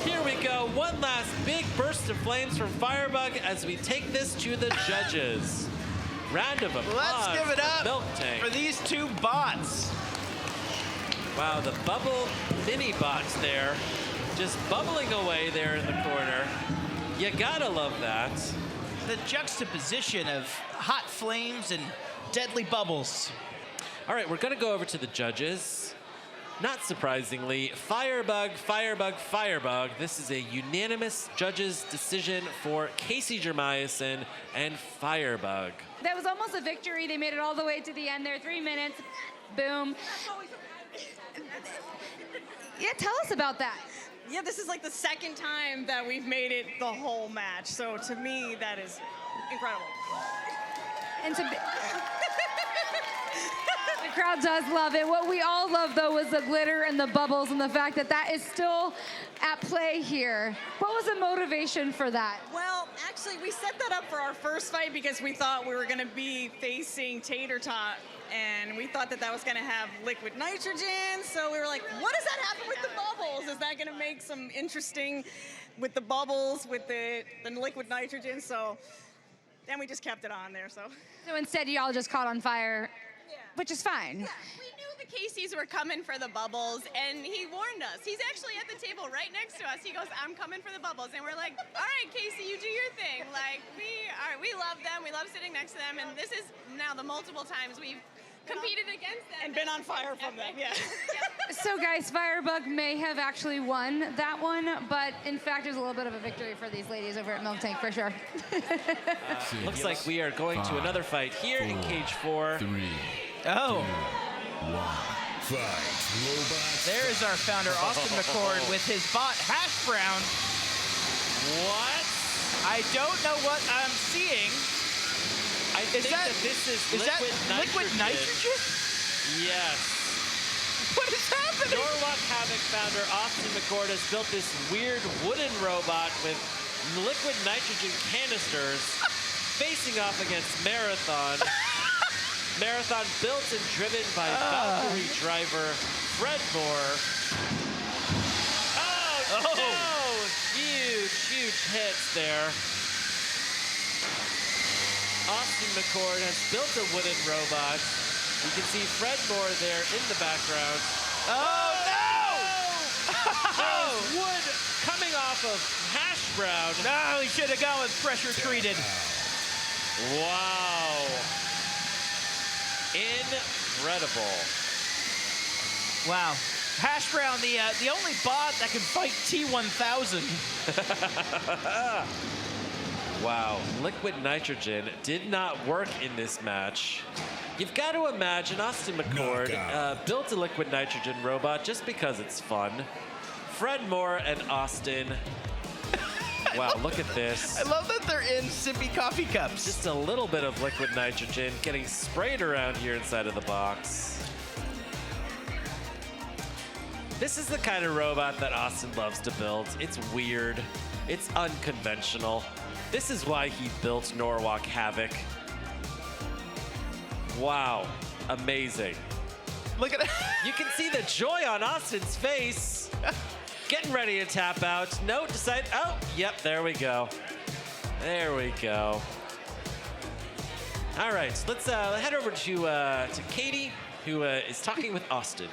Here we go, one last big burst of flames from Firebug as we take this to the judges. Round of applause. Let's give it for up Milk Tank. for these 2 bots. Wow, the bubble mini bots there, just bubbling away there in the corner. You gotta love that. The juxtaposition of hot flames and deadly bubbles. All right, we're gonna go over to the judges. Not surprisingly, Firebug, Firebug, Firebug. This is a unanimous judges' decision for Casey Jermiason and Firebug. That was almost a victory. They made it all the way to the end there. 3 minutes. Boom. Yeah, tell us about that. Yeah, this is like the 2nd time that we've made it the whole match. So to me, that is incredible. And to the crowd does love it. What we all love, though, was the glitter and the bubbles and the fact that that is still at play here. What was the motivation for that? Well, actually, we set that up for our first fight because we thought we were going to be facing Tater Tot, and we thought that that was going to have liquid nitrogen. So we were like, what does that happen with the bubbles? Is that going to make some interesting with the bubbles, with the liquid nitrogen? So then we just kept it on there. So instead, y'all just caught on fire, which is fine. Yeah, we knew the Caseys were coming for the bubbles, and he warned us. He's actually at the table right next to us. He goes, I'm coming for the bubbles. And we're like, all right, Casey, you do your thing. Like, we love them. We love sitting next to them. And this is now the multiple times we've competed against them. And been on fire from them, yeah. So, guys, Firebug may have actually won that one, but in fact, it was a little bit of a victory for these ladies over at Milk Tank, for sure. Looks like we are going to another fight here in Cage 4. 3, Oh. 2, 1. Fight. There is our founder, Austin McCord, with his bot, Hash Brown. What? I don't know what I'm seeing. I think that this is liquid nitrogen. Yes. What is happening? Norwalk Havoc founder Austin McCord has built this weird wooden robot with liquid nitrogen canisters facing off against Marathon. Marathon built and driven by Valkyrie driver Fred Moore. Oh, no! Huge hits there. Austin McCord has built a wooden robot. You can see Fred Moore there in the background. Oh, no! There's wood coming off of Hash Brown. No, he should have gone with pressure treated. Wow. Incredible. Wow. Hash Brown, the only bot that can fight T-1000. Wow, liquid nitrogen did not work in this match. You've got to imagine Austin McCord built a liquid nitrogen robot just because it's fun. Fred Moore and Austin. Wow, look at this. I love that they're in sippy coffee cups. Just a little bit of liquid nitrogen getting sprayed around here inside of the box. This is the kind of robot that Austin loves to build. It's weird. It's unconventional. This is why he built Norwalk Havoc. Wow, amazing. Look at it. You can see the joy on Austin's face. Getting ready to tap out. No, decide, oh, yep, there we go. There we go. All right, let's head over to Katie, who is talking with Austin.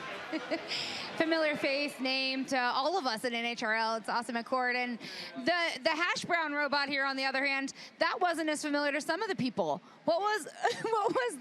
Familiar face, name to all of us at NHRL. It's Austin McCord. And the hash brown robot here, on the other hand, that wasn't as familiar to some of the people. What was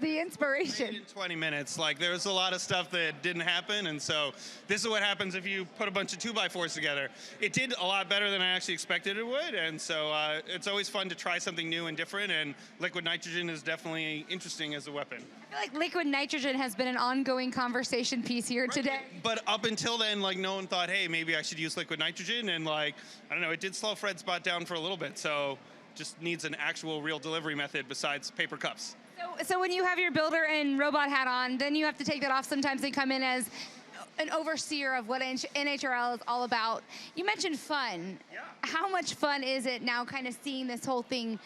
the inspiration? In 20 minutes. Like, there was a lot of stuff that didn't happen, and so this is what happens if you put a bunch of 2x4s together. It did a lot better than I actually expected it would, and so it's always fun to try something new and different, and liquid nitrogen is definitely interesting as a weapon. I feel like liquid nitrogen has been an ongoing conversation piece here today. But up until then, like, no one thought, hey, maybe I should use liquid nitrogen, and like, I don't know, it did slow Fred's spot down for a little bit, so just needs an actual real delivery method besides paper cups. So when you have your builder and robot hat on, then you have to take that off. Sometimes they come in as an overseer of what NHRL is all about. You mentioned fun. Yeah. How much fun is it now kind of seeing this whole thing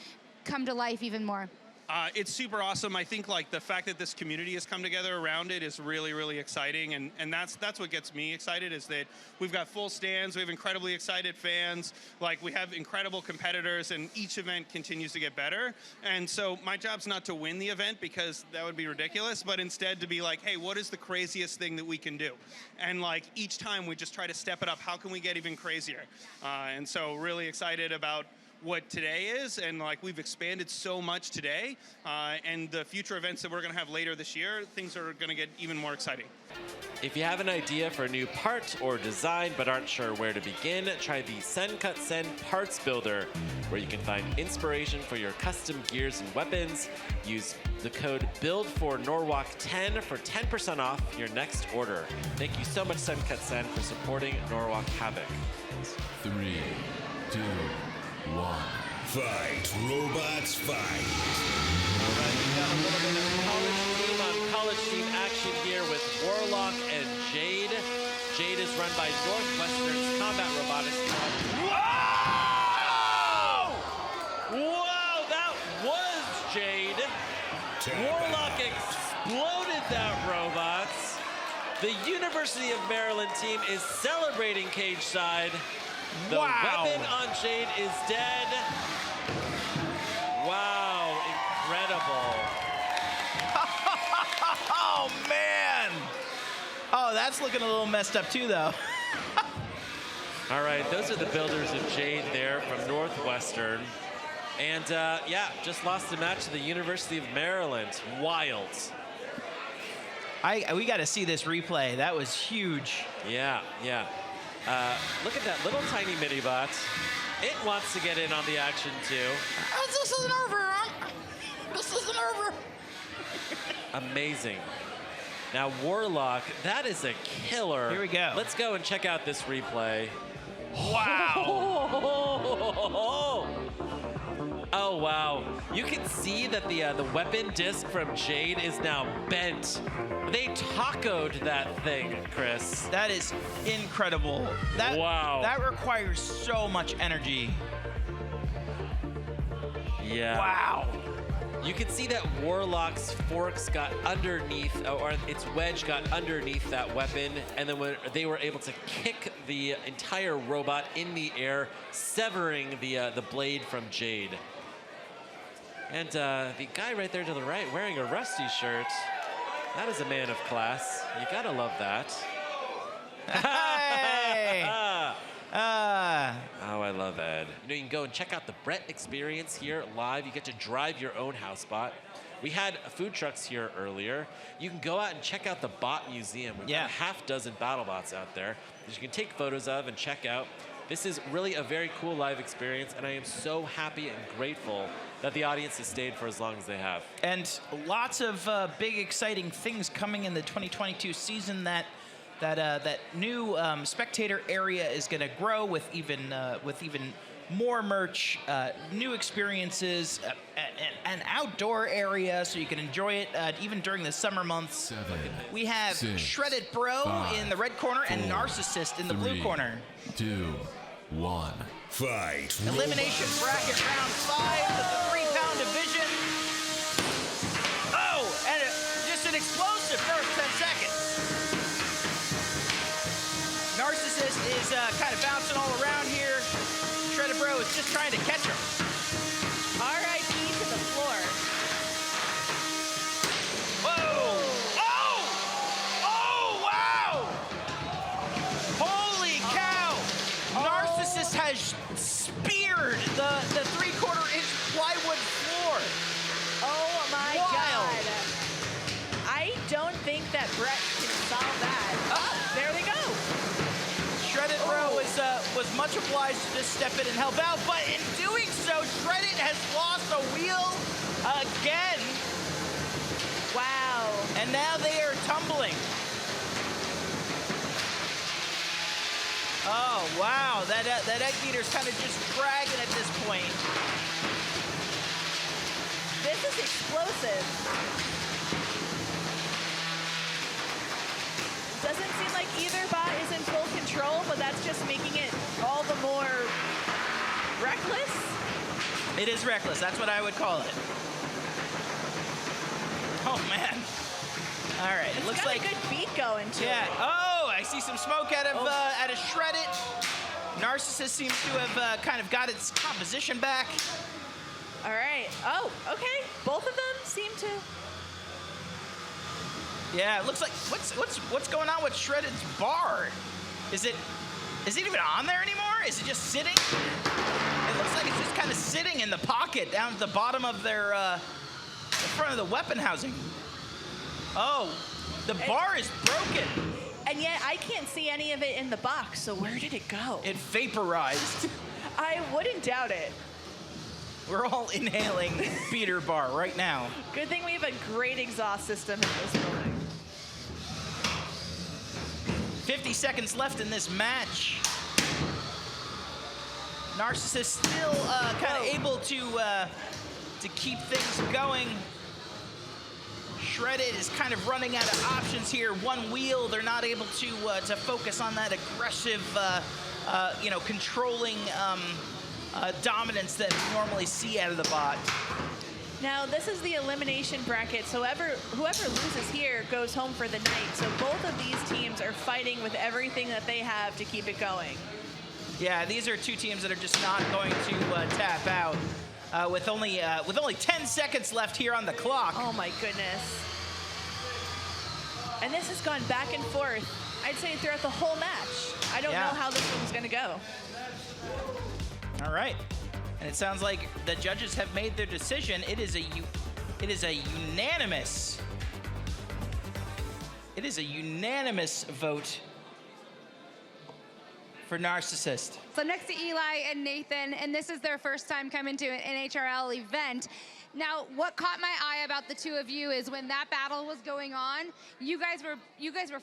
come to life even more? It's super awesome. I think like the fact that this community has come together around it is really, really exciting, and that's what gets me excited, is that we've got full stands, we have incredibly excited fans, like we have incredible competitors, and each event continues to get better. And so my job's not to win the event, because that would be ridiculous, but instead to be like, hey, what is the craziest thing that we can do? And like each time we just try to step it up. How can we get even crazier? And so really excited about what today is, and like we've expanded so much today, and the future events that we're going to have later this year, things are going to get even more exciting. If you have an idea for a new part or design but aren't sure where to begin, try the Send Cut Send Parts Builder, where you can find inspiration for your custom gears and weapons. Use the code BUILD4NORWALK10 for 10% off your next order. Thank you so much, Send Cut Send, for supporting Norwalk Havoc. 3, 2, 1. Fight, robots, fight. All right, we got a little bit of college team on college team action here with Warlock and Jade. Jade is run by Northwestern's Combat Robotics. Whoa! Whoa, that was Jade. Warlock exploded that robot. The University of Maryland team is celebrating cage side. The weapon on Jade is dead. Wow, incredible. Oh, man. Oh, that's looking a little messed up too, though. All right, those are the builders of Jade there from Northwestern. And yeah, just lost the match to the University of Maryland. Wild. We got to see this replay. That was huge. Yeah, yeah. Look at that little tiny mini bot. It wants to get in on the action too. This isn't over. This isn't over. Amazing. Now Warlock, that is a killer. Here we go. Let's go and check out this replay. Wow. Oh wow. You can see that the weapon disc from Jade is now bent. They tacoed that thing, Chris. That is incredible. Wow. That requires so much energy. Yeah. Wow. You can see that Warlock's forks got underneath, or its wedge got underneath that weapon, and then when they were able to kick the entire robot in the air, severing the blade from Jade. And the guy right there to the right wearing a Rusty shirt, that is a man of class. You gotta love that. Hey! Oh, I love Ed. You know, you can go and check out the Brett experience here live. You get to drive your own house bot. We had food trucks here earlier. You can go out and check out the bot museum. We've got a half dozen battle bots out there that you can take photos of and check out. This is really a very cool live experience, and I am so happy and grateful that the audience has stayed for as long as they have. And lots of big, exciting things coming in the 2022 season. That new spectator area is going to grow with even more merch, new experiences, an outdoor area so you can enjoy it even during the summer months. We have Shredded Bro in the red corner and Narcissist in the blue corner. 2, 1. Fight. Elimination bracket round 5 of the 3-pound division. Oh, and just an explosive first 10 seconds. Narcissist is kind of bouncing all around here. Shredded Bro is just trying to catch him. R.I.P. to the floor. Whoa! Oh! Oh, wow! Holy cow! Narcissist has speared the 3/4-inch plywood floor. Oh my Wild. God. I don't think that Brett can solve that. There they go. Shredded Bro was much obliged to just step in and help out, but in doing so, Shredded has lost a wheel again. Wow. And now they are tumbling. Oh, wow. That egg beater's kind of just dragging at this point. This is explosive. Doesn't seem like either bot is in full control, but that's just making it all the more reckless. It is reckless. That's what I would call it. Oh, man. All right. It looks like a good beat going to yeah. it. Oh, I see some smoke out of Shredded. Narcissist seems to have kind of got its composition back. All right. Oh, okay. Both of them seem to. Yeah, it looks like what's going on with Shredded's bar? Is it even on there anymore? Is it just sitting? It looks like it's just kind of sitting in the pocket down at the bottom of their in front of the weapon housing. Oh, the bar is broken. And yet I can't see any of it in the box, so where did it go? It vaporized. I wouldn't doubt it. We're all inhaling beater bar right now. Good thing we have a great exhaust system in this building. 50 seconds left in this match. Narcissist still kind of able to keep things going. Shredded is kind of running out of options here. One wheel, they're not able to focus on that aggressive, controlling dominance that we normally see out of the bot. Now, this is the elimination bracket, so whoever loses here goes home for the night. So both of these teams are fighting with everything that they have to keep it going. Yeah, these are two teams that are just not going to tap out with only 10 seconds left here on the clock. Oh my goodness. And this has gone back and forth, I'd say, throughout the whole match. I don't know how this one's going to go. All right. And it sounds like the judges have made their decision. It is a unanimous vote for Narcissist. So next to Eli and Nathan, and this is their first time coming to an NHRL event. Now, what caught my eye about the two of you is when that battle was going on, you guys were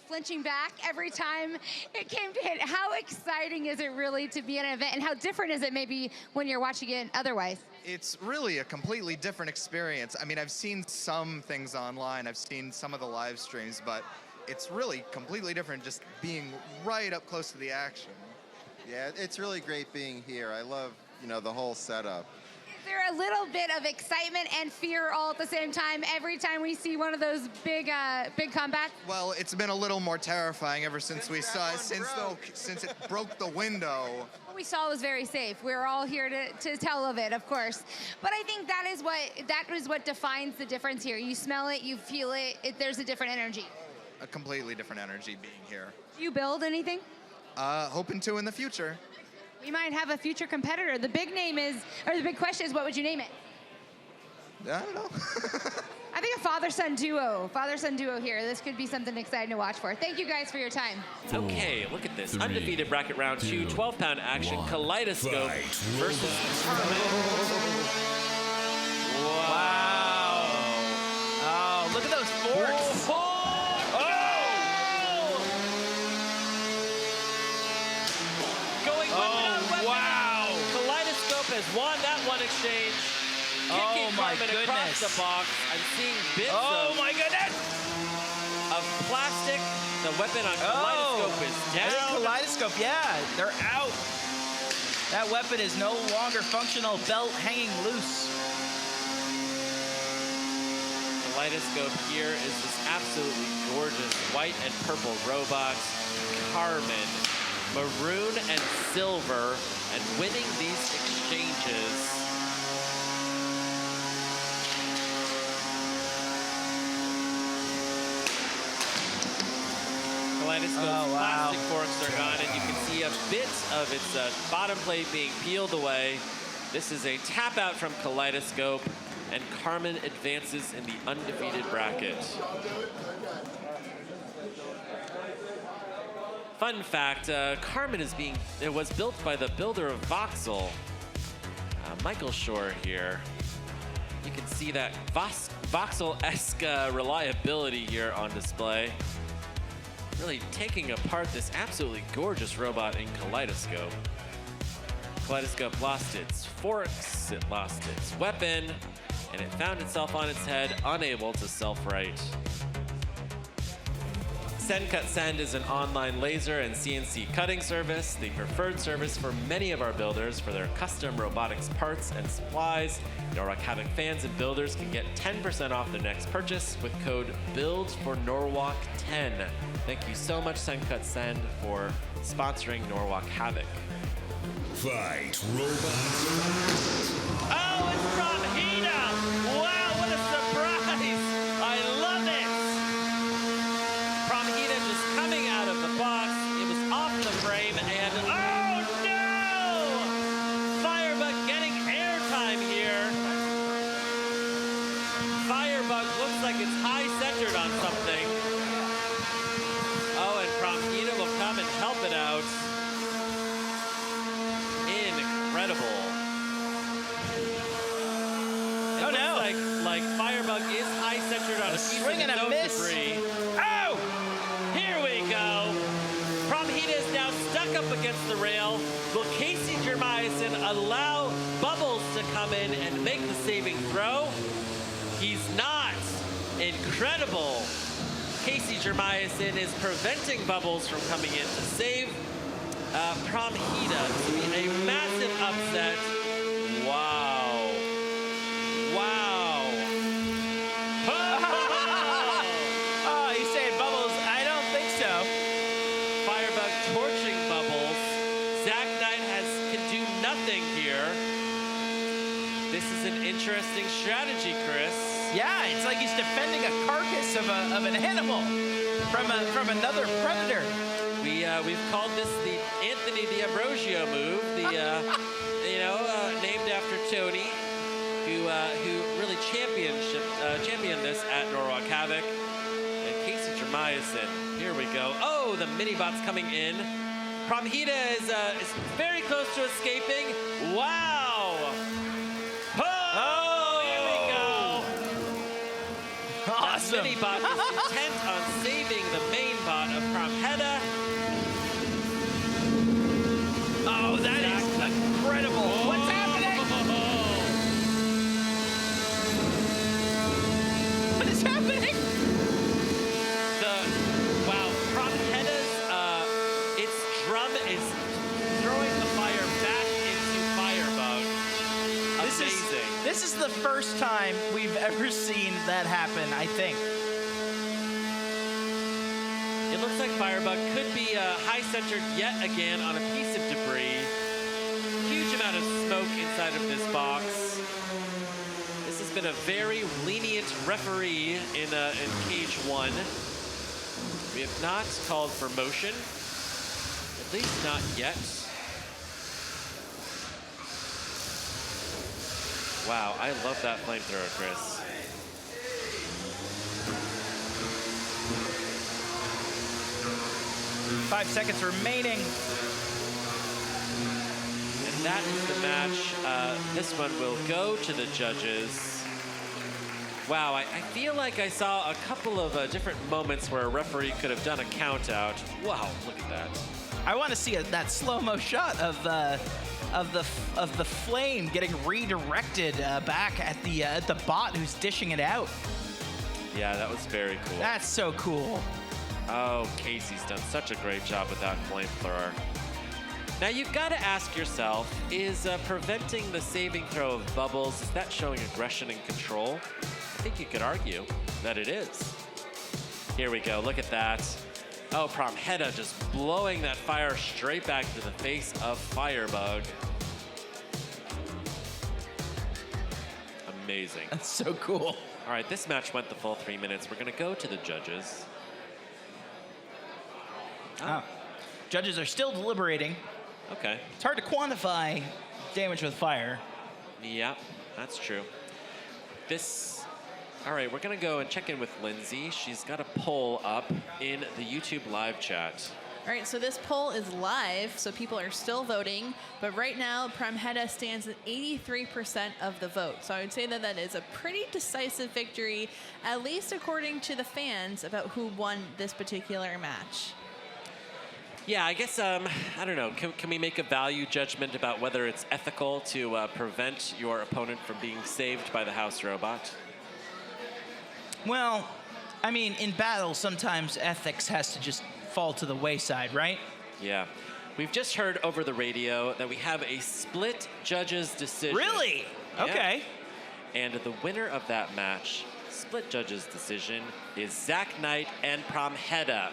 flinching back every time it came to hit. How exciting is it really to be at an event, and how different is it maybe when you're watching it otherwise? It's really a completely different experience. I mean, I've seen some things online, I've seen some of the live streams, but it's really completely different just being right up close to the action. Yeah, it's really great being here. I love, the whole setup. Is there a little bit of excitement and fear all at the same time every time we see one of those big combats? Well, it's been a little more terrifying ever since we saw it, since it broke the window. What we saw was very safe. We're all here to tell of it, of course. But I think that is what defines the difference here. You smell it, you feel it, there's a different energy. A completely different energy being here. Do you build anything? Hoping to in the future. We might have a future competitor. The big question is, what would you name it? I don't know. I think a father-son duo here. This could be something exciting to watch for. Thank you guys for your time. Okay, look at this. Undefeated bracket round 2, 12-pound action, Kaleidoscope versus Wow. Oh, look at those forks. Oh! Going weapon on weapon. Wow. has won that one exchange. Kicking my Carmen across goodness. the box. I'm seeing bits My goodness! of plastic. The weapon on Kaleidoscope is I think down. Kaleidoscope, yeah, they're out. That weapon is no longer functional. Belt hanging loose. Kaleidoscope here is this absolutely gorgeous white and purple robot. Carmen, maroon and silver, and winning these exchanges. Kaleidoscope's plastic forks are gone, and you can see a bit of its bottom plate being peeled away. This is a tap out from Kaleidoscope, and Carmen advances in the undefeated bracket. Fun fact, Carmen was built by the builder of Voxel, Michael Shore here. You can see that Voxel-esque reliability here on display. Really taking apart this absolutely gorgeous robot in Kaleidoscope. Kaleidoscope lost its forks, it lost its weapon, and it found itself on its head, unable to self-right. Send Cut Send is an online laser and CNC cutting service, the preferred service for many of our builders for their custom robotics parts and supplies. Norwalk Havoc fans and builders can get 10% off their next purchase with code BUILDFORNORWALK10. Thank you so much, Send Cut Send, for sponsoring Norwalk Havoc. Fight, robots. Oh, it's from Hina! Wow, what a surprise! I love it! Promhita just coming out of the box. It was off the frame, and oh no! Firebug getting airtime here. Firebug looks like it's high-centered on something. Oh, and Promhita will come and help it out. Incredible. It looks like Firebug is high-centered on a piece of its own debris. Oh! Here we go. Promhita is now stuck up against the rail. Will Casey Jeremiason allow Bubbles to come in and make the saving throw? He's not. Incredible. Casey Jeremiason is preventing Bubbles from coming in to save Promhita. To be a massive upset. Wow. Wow. Oh, he's saying Bubbles. I don't think so. Firebug torching Bubbles. Zack Knight can do nothing here. This is an interesting strategy, Chris. Yeah, it's like he's defending a carcass of an animal from another predator. We've called this the Anthony D'Ambrosio move, named after Tony, who really championed this at Norwalk Havoc. And Casey Jeremiason, here we go. Oh, the mini-bots coming in. Promhita is very close to escaping. Wow! Oh, here we go. Awesome. That mini-bot is intent on saving the main bot of Promhita. Oh, that is incredible. Oh. What's happening? What is happening? Wow, Promhita's, its drum is throwing the fire back into Firebug. Amazing. This is the first time we've ever seen that happen, I think. It looks like Firebug could be high-centered yet again on a piece of debris. Huge amount of smoke inside of this box. This has been a very lenient referee in Cage 1. We have not called for motion, at least not yet. Wow, I love that flamethrower, Chris. 5 seconds remaining. And that is the match. This one will go to the judges. Wow, I feel like I saw a couple of different moments where a referee could have done a count out. Wow, look at that. I want to see that slow-mo shot of of the flame getting redirected back at the bot who's dishing it out. Yeah, that was very cool. That's so cool. Oh, Casey's done such a great job with that flamethrower. Now you've got to ask yourself, is preventing the saving throw of bubbles, is that showing aggression and control? I think you could argue that it is. Here we go, look at that. Oh, Promheda just blowing that fire straight back to the face of Firebug. Amazing. That's so cool. All right, this match went the full 3 minutes. We're gonna go to the judges. Oh. Judges are still deliberating. Okay. It's hard to quantify damage with fire. Yeah, that's true. All right, we're gonna go and check in with Lindsay. She's got a poll up in the YouTube live chat. All right, so this poll is live, so people are still voting. But right now, Promheda stands at 83% of the vote. So I would say that that is a pretty decisive victory, at least according to the fans, about who won this particular match. Yeah, I guess, I don't know, can we make a value judgment about whether it's ethical to prevent your opponent from being saved by the house robot? Well, I mean, in battle, sometimes ethics has to just fall to the wayside, right? Yeah. We've just heard over the radio that we have a split judges decision. Really? Yeah. Okay. And the winner of that match, split judges decision, is Zach Knight and Promheda.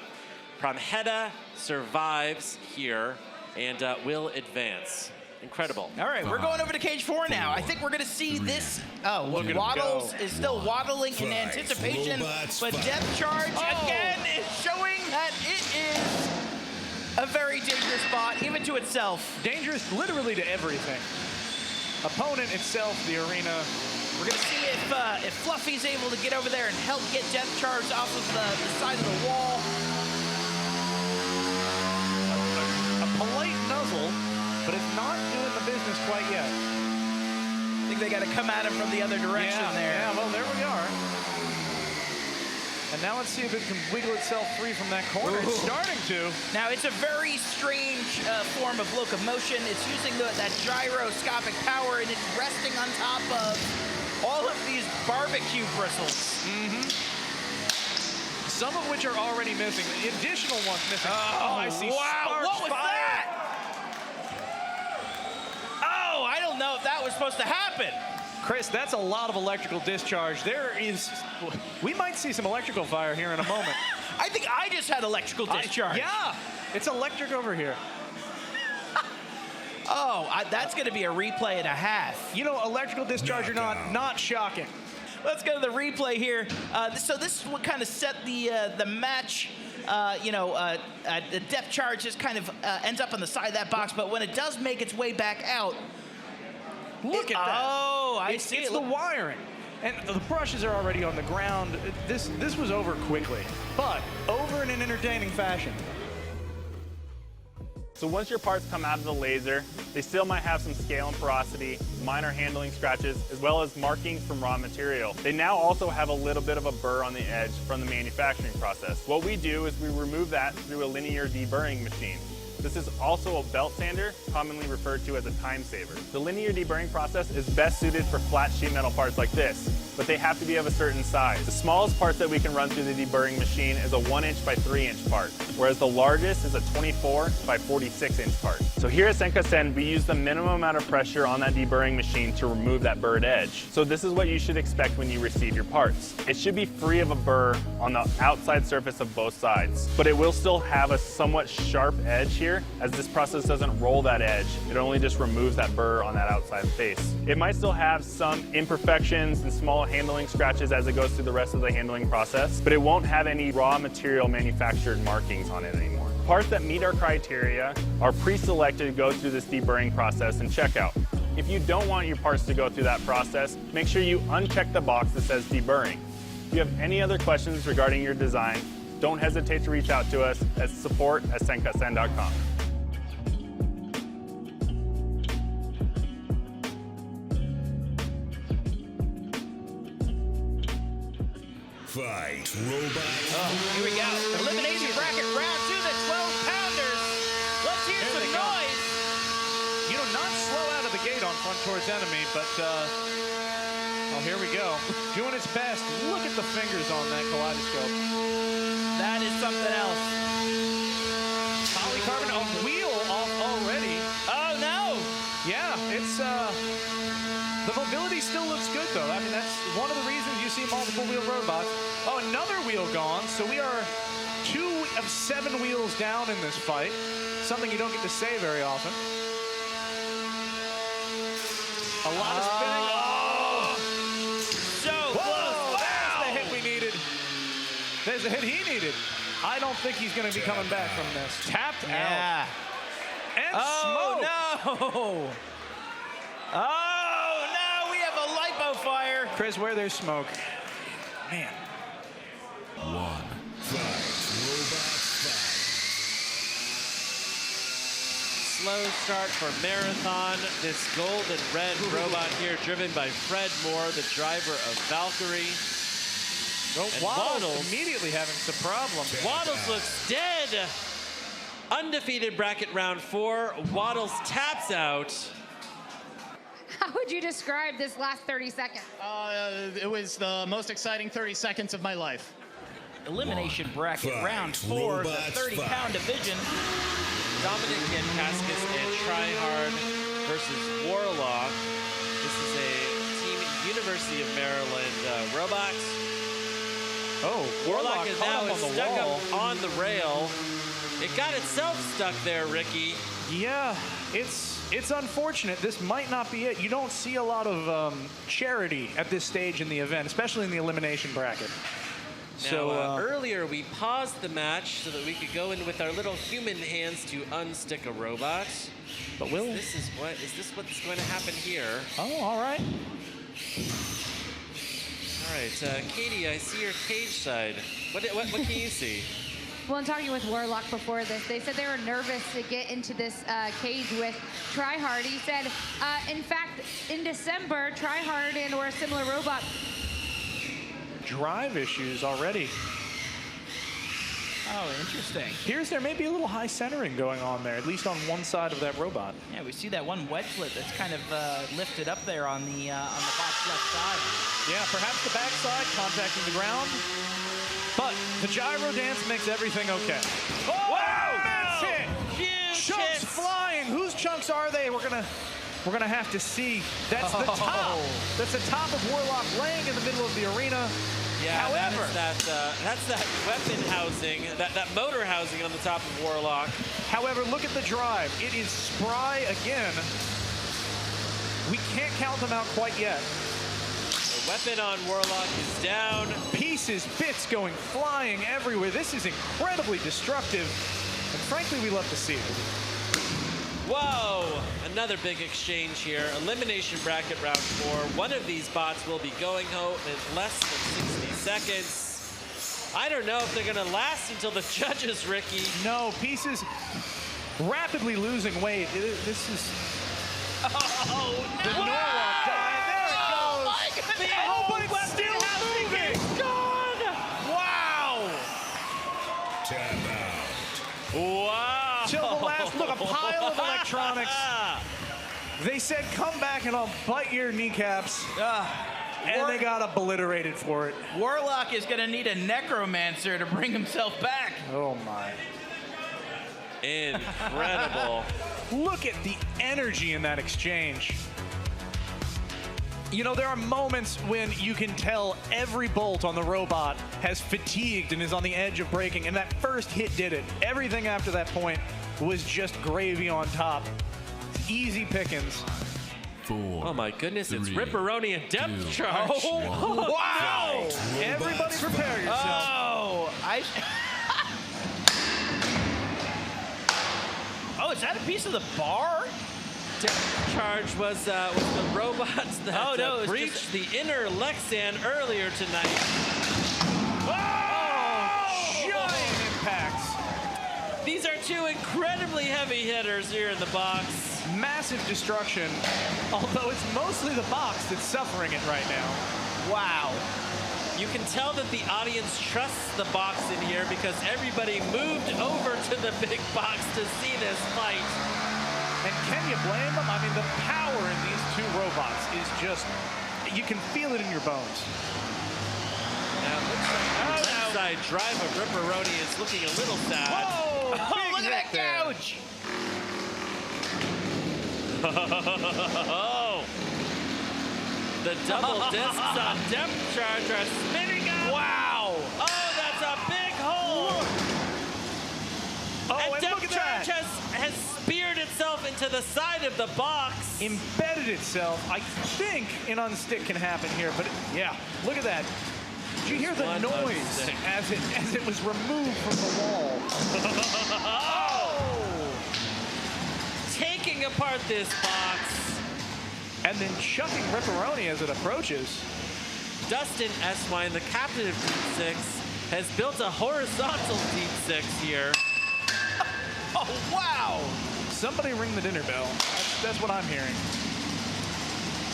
Promheda survives here and will advance. Incredible. All right, we're going over to cage 4 now. I think we're going to see this. Oh, Waddles is still waddling in anticipation, but Depth Charge again is showing that it is a very dangerous bot, even to itself. Dangerous literally to everything. Opponent itself, the arena. We're going to see if Fluffy's able to get over there and help get Depth Charge off of the side of the wall. A polite nuzzle, but it's not doing the business quite yet. I think they got to come at him from the other direction there. Yeah, well, there we are. And now let's see if it can wiggle itself free from that corner. Ooh. It's starting to. Now, it's a very strange form of locomotion. It's using that gyroscopic power, and it's resting on top of all of these barbecue bristles. Mm-hmm. Some of which are already missing. The additional ones missing. Oh, I see. Wow, what was fire. that? Oh, I don't know if that was supposed to happen. Chris, that's a lot of electrical discharge. We might see some electrical fire here in a moment. I think I just had electrical discharge. Yeah, it's electric over here. Oh, that's going to be a replay and a half. You know, electrical discharge or not shocking. Let's go to the replay here. So this is what kind of set the match. The Depth Charge just kind of ends up on the side of that box, but when it does make its way back out, look at that. Oh, I see. It's the wiring. And the brushes are already on the ground. This was over quickly, but over in an entertaining fashion. So once your parts come out of the laser, they still might have some scale and porosity, minor handling scratches, as well as markings from raw material. They now also have a little bit of a burr on the edge from the manufacturing process. What we do is we remove that through a linear deburring machine. This is also a belt sander, commonly referred to as a time saver. The linear deburring process is best suited for flat sheet metal parts like this, but they have to be of a certain size. The smallest parts that we can run through the deburring machine is a 1-inch by 3-inch part, whereas the largest is a 24 by 46-inch part. So here at Senka-Sen, we use the minimum amount of pressure on that deburring machine to remove that burred edge. So this is what you should expect when you receive your parts. It should be free of a burr on the outside surface of both sides, but it will still have a somewhat sharp edge here, as this process doesn't roll that edge. It only just removes that burr on that outside face. It might still have some imperfections and small handling scratches as it goes through the rest of the handling process, but it won't have any raw material manufactured markings on it anymore. Parts that meet our criteria are pre-selected to go through this deburring process and checkout. If you don't want your parts to go through that process, make sure you uncheck the box that says deburring. If you have any other questions regarding your design, don't hesitate to reach out to us at support@senkasen.com. Fight, robot. Here we go. Elimination bracket round 2, the 12-pounders. Let's hear some noise. You know, not right on front towards enemy, but oh, here we go. Doing its best. Look at the fingers on that kaleidoscope. That is something else. Polycarbon, a wheel off already. Oh, no! Yeah, it's, the mobility still looks good, though. I mean, that's one of the reasons you see multiple wheel robots. Oh, another wheel gone, so we are 2 of 7 wheels down in this fight. Something you don't get to say very often. A lot of spinning. Oh! So close. Wow! There's the hit we needed. There's the hit he needed. I don't think he's going to be coming back from this. Tapped out. And smoke. No! Oh, no! We have a lipo fire. Chris, where there's smoke. Man. 1. Fight. Robots fight. Slow start for Marathon. This gold and red robot here driven by Fred Moore, the driver of Valkyrie. And Waddles immediately having some problems. Waddles looks dead. Undefeated bracket round 4. Waddles taps out. How would you describe this last 30 seconds? It was the most exciting 30 seconds of my life. Elimination bracket round 4, the 30-pound division. Dominic Yankaskas and Tryhard versus Warlock. This is a Team University of Maryland robot. Oh, Warlock is now on the stuck wall. up on the rail. It got itself stuck there, Ricky. Yeah, it's unfortunate. This might not be it. You don't see a lot of charity at this stage in the event, especially in the elimination bracket. Now, earlier we paused the match so that we could go in with our little human hands to unstick a robot. But is this what's going to happen here? Oh, all right. All right, Katie, I see your cage side. What can you see? Well, in talking with Warlock before this, they said they were nervous to get into this cage with Tryhard. He said, in fact, in December, Tryhard and or a similar robot. Drive issues already. Oh, interesting. Here's there may be a little high centering going on there, at least on one side of that robot. Yeah, we see that one wedge flip that's kind of lifted up there on the bot's left side. Yeah, perhaps the backside contacting the ground. But the gyro dance makes everything okay. Oh, wow! That's it! Huge Chunks hits. flying. Whose chunks are they? We're gonna have to see. That's the top. That's the top of Warlock laying in the middle of the arena. Yeah, however, that's that weapon housing, that motor housing on the top of Warlock. However, look at the drive. It is spry again. We can't count them out quite yet. The weapon on Warlock is down. Pieces, bits going flying everywhere. This is incredibly destructive. And frankly, we love to see it. Whoa! Another big exchange here. Elimination bracket round 4. One of these bots will be going home in less than 60 seconds. I don't know if they're going to last until the judges, Ricky. No, Pieces rapidly losing weight. This is... Oh, no! The Norwalk dive. There it goes. My goodness. Oh, but it's still moving. It's gone. Wow. Tap out. Wow. Till the last, look, a pile of electronics. They said, come back and I'll bite your kneecaps. And they got obliterated for it. Warlock is going to need a necromancer to bring himself back. Oh, my. Incredible. Look at the energy in that exchange. You know, there are moments when you can tell every bolt on the robot has fatigued and is on the edge of breaking, and that first hit did it. Everything after that point was just gravy on top. Easy pickings. 4. Oh my goodness, 3, it's Ripperoni and depth 2, charge. Oh, wow! Everybody prepare yourself. Oh, oh, is that a piece of the bar? Depth charge was the robots that breached the inner Lexan earlier tonight. Oh, giant impacts. These are two incredibly heavy hitters here in the box. Massive destruction, although it's mostly the box that's suffering it right now. Wow. You can tell that the audience trusts the box in here because everybody moved over to the big box to see this fight. And can you blame them? I mean, the power in these two robots is just, you can feel it in your bones. Now, it looks like the left side drive of Ripperoni is looking a little sad. Oh, look at that gouge! The double discs on depth charge are spinning up. Wow! Oh, that's a big hole. Oh, and depth look at charge that. has speared itself into the side of the box. Embedded itself. I think an unstick can happen here, but yeah, look at that. Did you hear the One noise as it was removed from the wall? Oh! Taking apart this box. And then chucking Ripperoni as it approaches. Dustin Eswine, the captain of Deep 6, has built a horizontal Deep 6 here. Oh, wow! Somebody ring the dinner bell. That's what I'm hearing.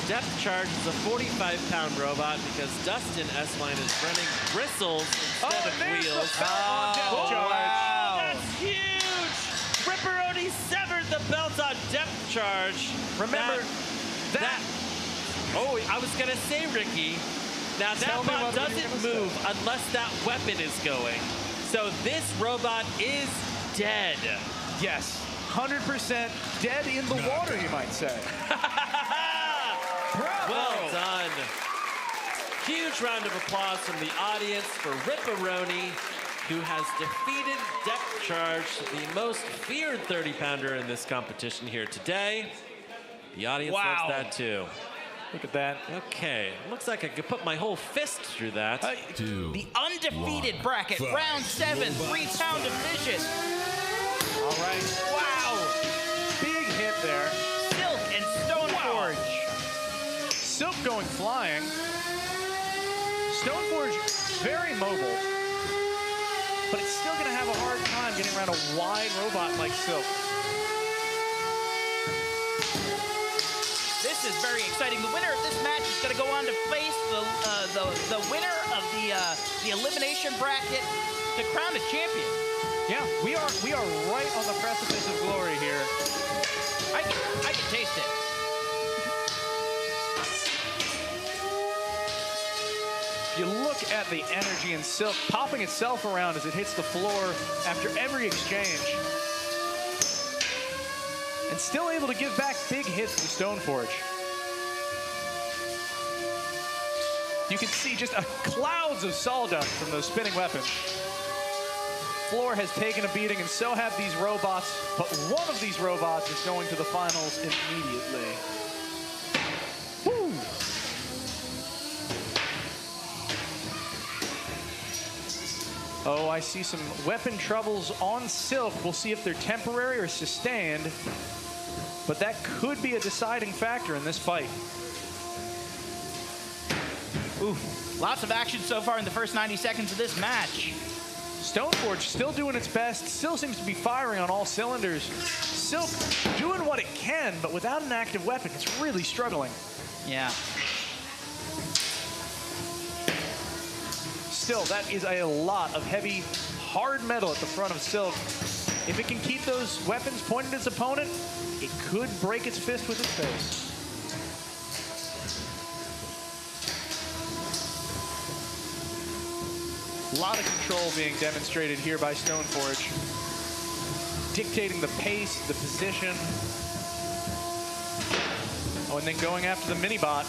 Depth charge is a 45-pound robot because Dustin Eswine is running bristles instead of wheels. Wow! That's huge! Ripperoni severed the belt on depth charge. Remember that. Oh, I was going to say, Ricky, now that bot doesn't move unless that weapon is going. So this robot is dead. Yes, 100% dead in the water, you might say. Well done. Huge round of applause from the audience for Ripperoni, who has defeated Depth Charge, the most feared 30-pounder in this competition here today. The audience loves that too. Look at that. Okay, looks like I could put my whole fist through that. The undefeated bracket, round 7, 3-pound division. All right. Wow. Big hit there. Silk and Stoneforge. Silk going flying. Stoneforge very mobile, but it's still going to have a hard time getting around a wide robot like Silk. This is very exciting. The winner of this match is going to go on to face the winner of the elimination bracket to crown a champion. Yeah, we are right on the precipice of glory here. I can taste it. You look at the energy in Silk popping itself around as it hits the floor after every exchange. And still able to give back big hits to Stoneforge. You can see just clouds of sawdust from those spinning weapons. Floor has taken a beating, and so have these robots, but one of these robots is going to the finals immediately. Woo! Oh, I see some weapon troubles on Silk. We'll see if they're temporary or sustained, but that could be a deciding factor in this fight. Ooh, lots of action so far in the first 90 seconds of this match. Stoneforge still doing its best, still seems to be firing on all cylinders. Silk doing what it can, but without an active weapon, it's really struggling. Yeah. Still, that is a lot of heavy, hard metal at the front of Silk. If it can keep those weapons pointed at its opponent, it could break its fist with its face. A lot of control being demonstrated here by Stoneforge. Dictating the pace, the position. Oh, and then going after the mini-bot.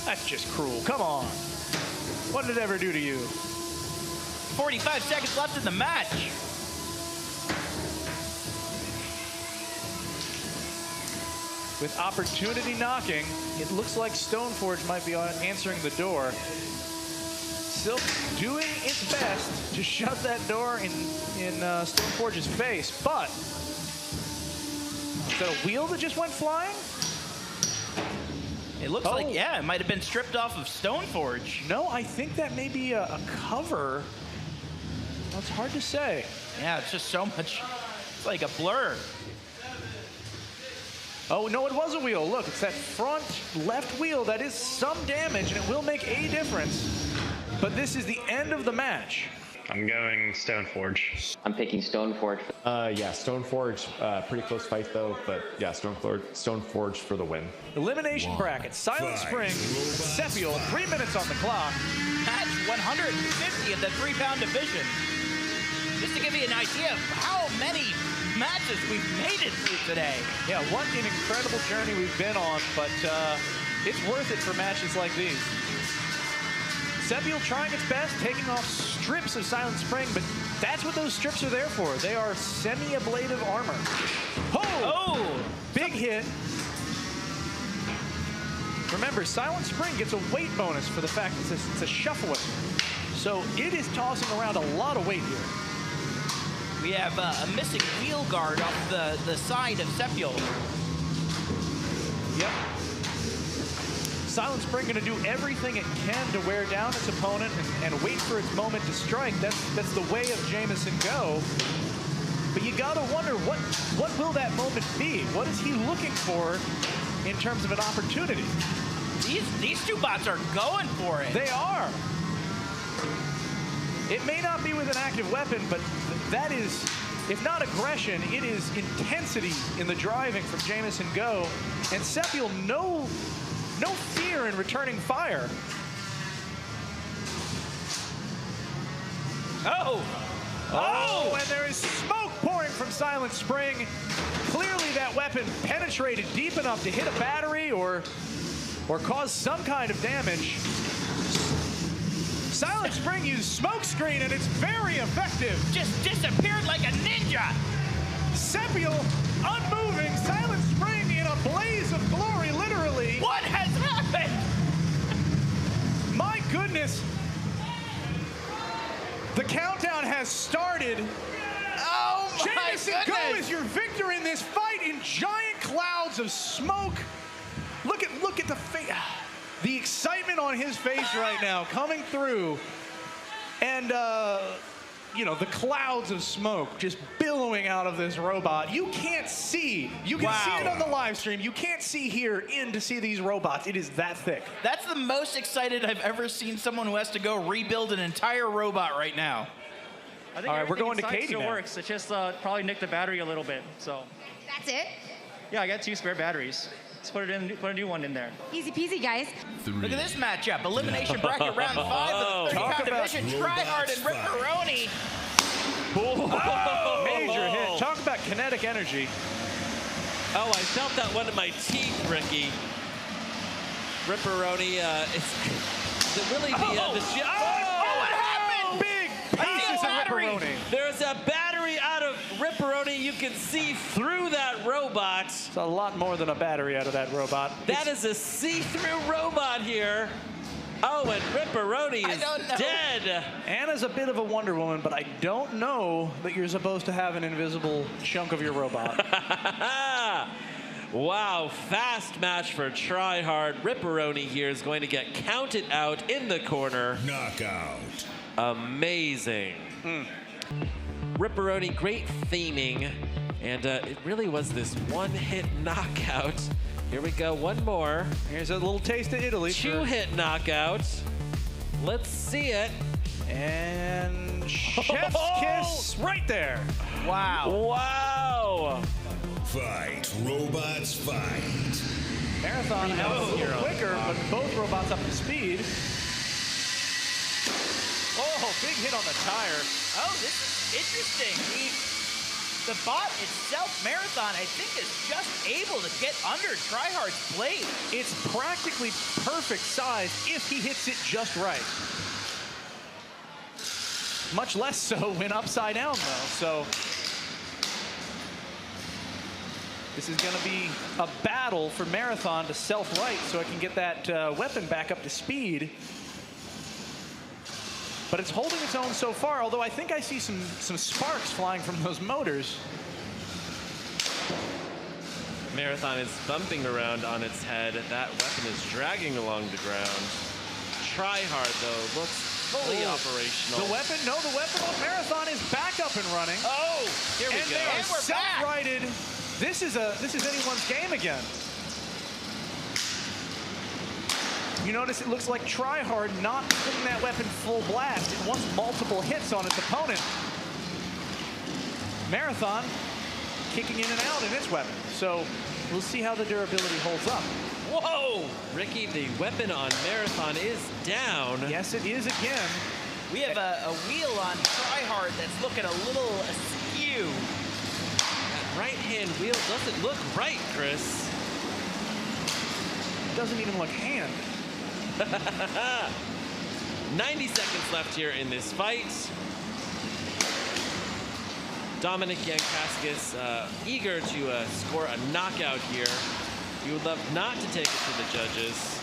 That's just cruel. Come on. What did it ever do to you? 45 seconds left in the match. With opportunity knocking, it looks like Stoneforge might be answering the door. Silk doing its best to shut that door in Stoneforge's face, but is that a wheel that just went flying? It looks like, yeah, it might have been stripped off of Stoneforge. No, I think that may be a cover. Well, it's hard to say. Yeah, it's just so much, it's like a blur. Oh, no, it was a wheel. Look, it's that front left wheel that is some damage, and it will make a difference. But this is the end of the match. I'm going Stoneforge. I'm picking Stoneforge. Yeah, Stoneforge, pretty close fight though, but yeah, Stoneforge for the win. Elimination bracket, Silent Spring, Sepiol, 3 minutes on the clock. Match 150 of the 3-pound division. Just to give you an idea of how many matches we've made it through today. Yeah, what an incredible journey we've been on, but it's worth it for matches like these. Sepiol trying its best, taking off strips of Silent Spring, but that's what those strips are there for. They are semi-ablative armor. Oh! Big hit. Remember, Silent Spring gets a weight bonus for the fact that it's a shuffler. So it is tossing around a lot of weight here. We have a missing wheel guard off the side of Sepiol. Yep. Silent Spring going to do everything it can to wear down its opponent and wait for its moment to strike. That's the way of Jameson Go. But you got to wonder, what will that moment be? What is he looking for in terms of an opportunity? These two bots are going for it. They are. It may not be with an active weapon, but that is, if not aggression, it is intensity in the driving from Jameson Go. And Sepiol, no fear in returning fire. Oh, and there is smoke pouring from Silent Spring. Clearly that weapon penetrated deep enough to hit a battery or cause some kind of damage. Silent Spring used smoke screen and it's very effective. Just disappeared like a ninja. Sepiol unmoving, Silent Spring in a blaze of glory, literally. What has happened? My goodness. The countdown has started. Oh my Jameson goodness. Go is your victor in this fight in giant clouds of smoke. Look at the face. The excitement on his face right now coming through. And you know, the clouds of smoke just billowing out of this robot. You can't see. You can see it on the live stream. You can't see here to see these robots. It is that thick. That's the most excited I've ever seen someone who has to go rebuild an entire robot right now. I think all right, we're going to inside Katie still now. works. It's just probably nicked the battery a little bit. So. That's it? Yeah, I got 2 spare batteries. Let's put a new one in there. Easy peasy, guys. Look at this matchup. Elimination bracket round 5 of the 30-pound division. Tryhard and Ripperoni. Major hit. Talk about kinetic energy. Oh, I felt that one in my teeth, Ricky. Ripperoni, it's really the what happened? Big pieces of Ripperoni. There's a battery out of Ripperoni. You can see through that robot. It's a lot more than a battery out of that robot. That is a see-through robot here. Oh, and Ripperoni is dead. Anna's a bit of a Wonder Woman, but I don't know that you're supposed to have an invisible chunk of your robot. Wow, fast match for Tryhard. Ripperoni here is going to get counted out in the corner. Knockout. Amazing. Ripperoni, great theming. And it really was this one-hit knockout. Here we go, one more. Here's a little taste of Italy. 2-hit knockout. Let's see it. And chef's kiss right there. Wow. Wow. Fight, robots, fight. Marathon has quicker, but both robots up to speed. Oh, big hit on the tire. Oh, this is interesting. The bot itself, Marathon, I think is just able to get under Tryhard's blade. It's practically perfect size if he hits it just right. Much less so when upside down, though. So this is going to be a battle for Marathon to self-right so it can get that weapon back up to speed. But it's holding its own so far, although I think I see some sparks flying from those motors. Marathon is bumping around on its head. That weapon is dragging along the ground. Tryhard, though, looks fully operational. The weapon on Marathon is back up and running. Oh, here we go. They are And we're back. self-righted. This is anyone's game again. You notice it looks like Tryhard not putting that weapon full blast. It wants multiple hits on its opponent. Marathon kicking in and out in its weapon. So we'll see how the durability holds up. Whoa! Ricky, the weapon on Marathon is down. Yes, it is again. We have a wheel on Tryhard that's looking a little askew. That right-hand wheel doesn't look right, Chris. Doesn't even look hand. 90 seconds left here in this fight. Dominic Yankaskis eager to score a knockout here. You would love not to take it to the judges.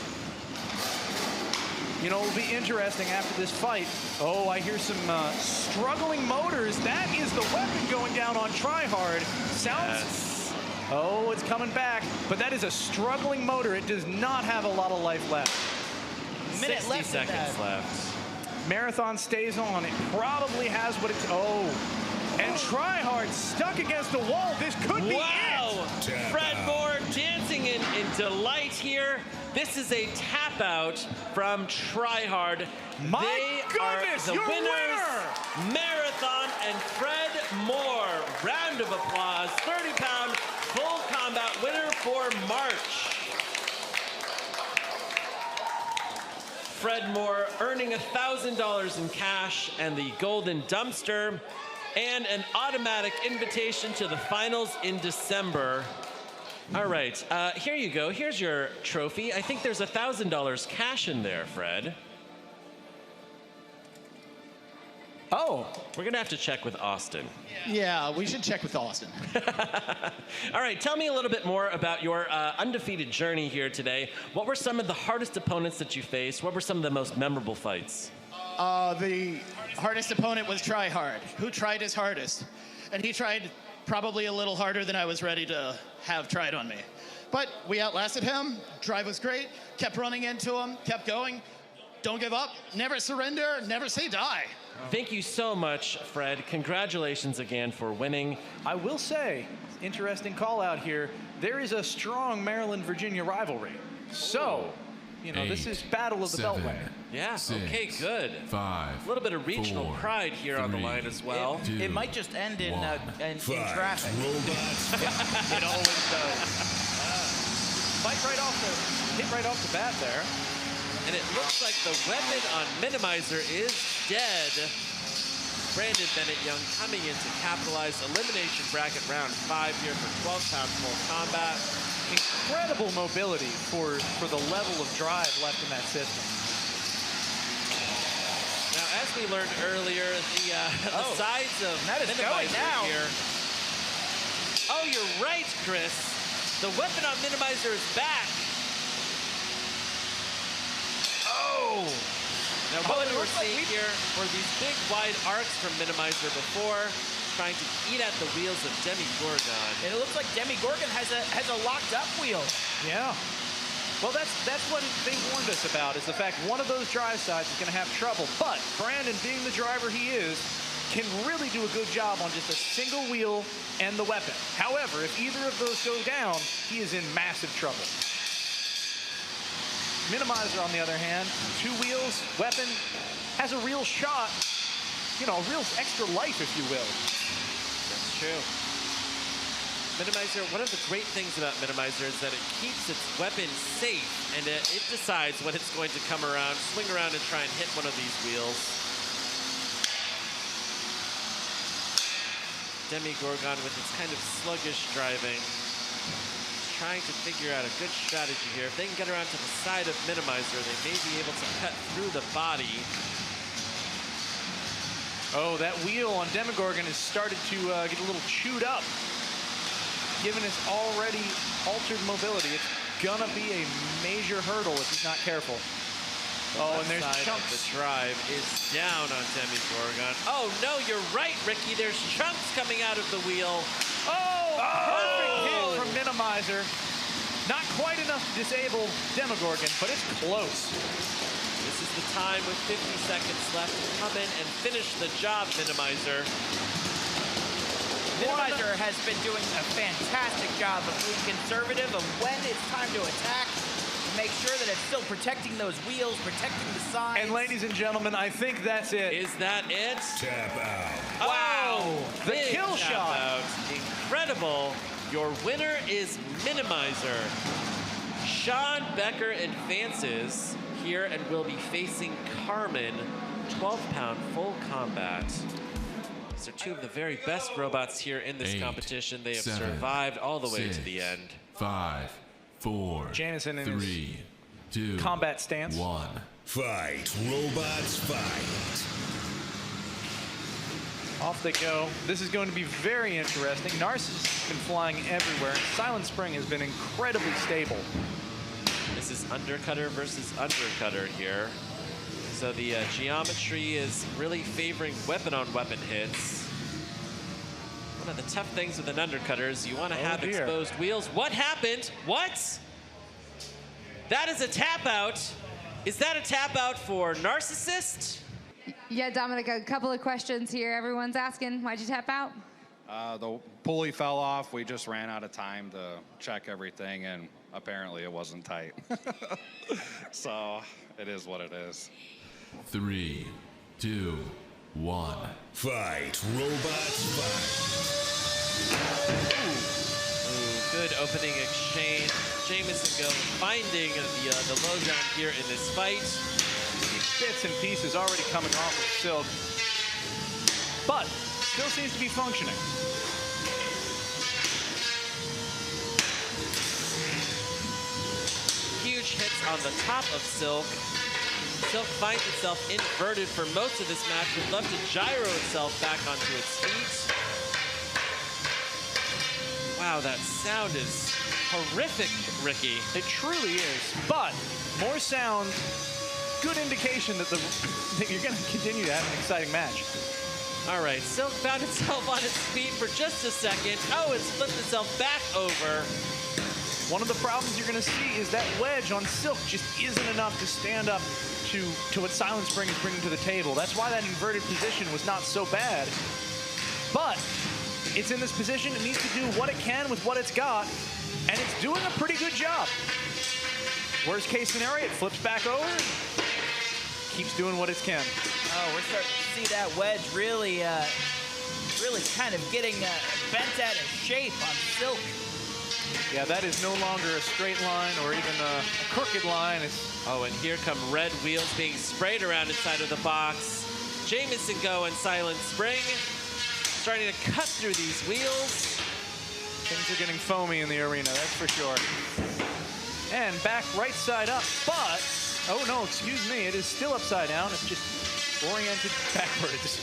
You know, it'll be interesting after this fight. Oh, I hear some struggling motors. That is the weapon going down on Tryhard. Sounds... Yes. Oh, it's coming back. But that is a struggling motor. It does not have a lot of life left. 60 seconds left. Marathon stays on. It probably has what it's... Oh. And Tryhard stuck against the wall. This could be it. Fred Moore dancing in delight here. This is a tap out from Tryhard. My goodness, are the your winners. winner. Marathon and Fred Moore. Round of applause. 30-pound full combat winner for March. Fred Moore earning $1,000 in cash and the golden dumpster and an automatic invitation to the finals in December. All right, here you go. Here's your trophy. I think there's $1,000 cash in there, Fred. Oh. We're gonna have to check with Austin. Yeah, we should check with Austin. All right, tell me a little bit more about your undefeated journey here today. What were some of the hardest opponents that you faced? What were some of the most memorable fights? The hardest opponent was Tryhard, who tried his hardest. And he tried probably a little harder than I was ready to have tried on me. But we outlasted him. Drive was great. Kept running into him, kept going. Don't give up, never surrender, never say die. Thank you so much, Fred. Congratulations again for winning. I will say, interesting call out here, there is a strong Maryland-Virginia rivalry. So, you know, this is Battle of the Beltway. Yeah, okay, good. 5, a little bit of regional 4, pride here on the 3, line as well. It might just end in traffic. It always does. Fight right off the, hit right off the bat there. And it looks like the weapon on Minimizer is dead. Brandon Bennett Young coming in to capitalize. Elimination bracket round 5 here for 12-pound full combat. Incredible mobility for the level of drive left in that system. Now, as we learned earlier, the sides of Minimizer here. Oh, you're right, Chris. The weapon on Minimizer is back. Oh! Now, what we were seeing here were these big, wide arcs from Minimizer before, trying to eat at the wheels of Demigorgon. And it looks like Demigorgon has a locked up wheel. Yeah. Well, that's what they warned us about, is the fact one of those drive sides is going to have trouble. But Brandon, being the driver he is, can really do a good job on just a single wheel and the weapon. However, if either of those go down, he is in massive trouble. Minimizer, on the other hand, 2 wheels, weapon, has a real shot, you know, a real extra life, if you will. That's true. Minimizer, one of the great things about Minimizer is that it keeps its weapon safe, and it decides when it's going to come around, swing around, and try and hit one of these wheels. Demigorgon with its kind of sluggish driving. Trying to figure out a good strategy here. If they can get around to the side of Minimizer, they may be able to cut through the body. Oh, that wheel on Demigorgon has started to get a little chewed up. Given its already altered mobility, it's gonna be a major hurdle if he's not careful. Oh, and there's chunks. The drive is down on Demigorgon. Oh, no, you're right, Ricky. There's chunks coming out of the wheel. Oh, perfect hit from Minimizer. Not quite enough to disable Demigorgon, but it's close. This is the time with 50 seconds left to come in and finish the job, Minimizer. Minimizer has been doing a fantastic job of being conservative of when it's time to attack make sure that it's still protecting those wheels, protecting the sides. And ladies and gentlemen, I think that's it. Is that it? Tap out. Wow! The Big kill tap shot. out. Incredible. Your winner is Minimizer. Sean Becker advances here and will be facing Carmen, 12-pound full combat. These are two of the very best robots here in this 8, competition. They have 7, survived all the way to 6, the end. 5, 4, Jamison in 3, 2, combat stance. 1. Fight, robots, fight. Off they go. This is going to be very interesting. Narcissus has been flying everywhere. Silent Spring has been incredibly stable. This is Undercutter versus Undercutter here. So the geometry is really favoring weapon-on-weapon hits. One of the tough things with an Undercutter is you want to have dear. exposed wheels. What happened? What? That is a tap out. Is that a tap out for Narcissist? Yeah, Dominic, a couple of questions here. Everyone's asking, why'd you tap out? The pulley fell off. We just ran out of time to check everything, and apparently it wasn't tight. So it is what it is. 3, 2, 1. Fight, robots, fight. Ooh, good opening exchange. Jamison Go finding the low ground here in this fight. Bits and pieces already coming off of Silk, but still seems to be functioning. Huge hits on the top of Silk. Silk finds itself inverted for most of this match, would love to gyro itself back onto its feet. Wow, that sound is horrific, Ricky. It truly is, but more sound, good indication that you're going to continue to have an exciting match. All right, Silk found itself on its feet for just a second. Oh, it's flipped itself back over. One of the problems you're going to see is that wedge on Silk just isn't enough to stand up to what Silent Spring is bringing to the table. That's why that inverted position was not so bad. But it's in this position. It needs to do what it can with what it's got, and it's doing a pretty good job. Worst case scenario, it flips back over, keeps doing what it can. Oh, we're starting to see that wedge really kind of getting bent out of shape on Silk. Yeah, that is no longer a straight line or even a crooked line. Oh, and here come red wheels being sprayed around inside of the box. Jamison Go and Silent Spring starting to cut through these wheels. Things are getting foamy in the arena, that's for sure. And back right side up, but, oh no, excuse me, it is still upside down. It's just oriented backwards.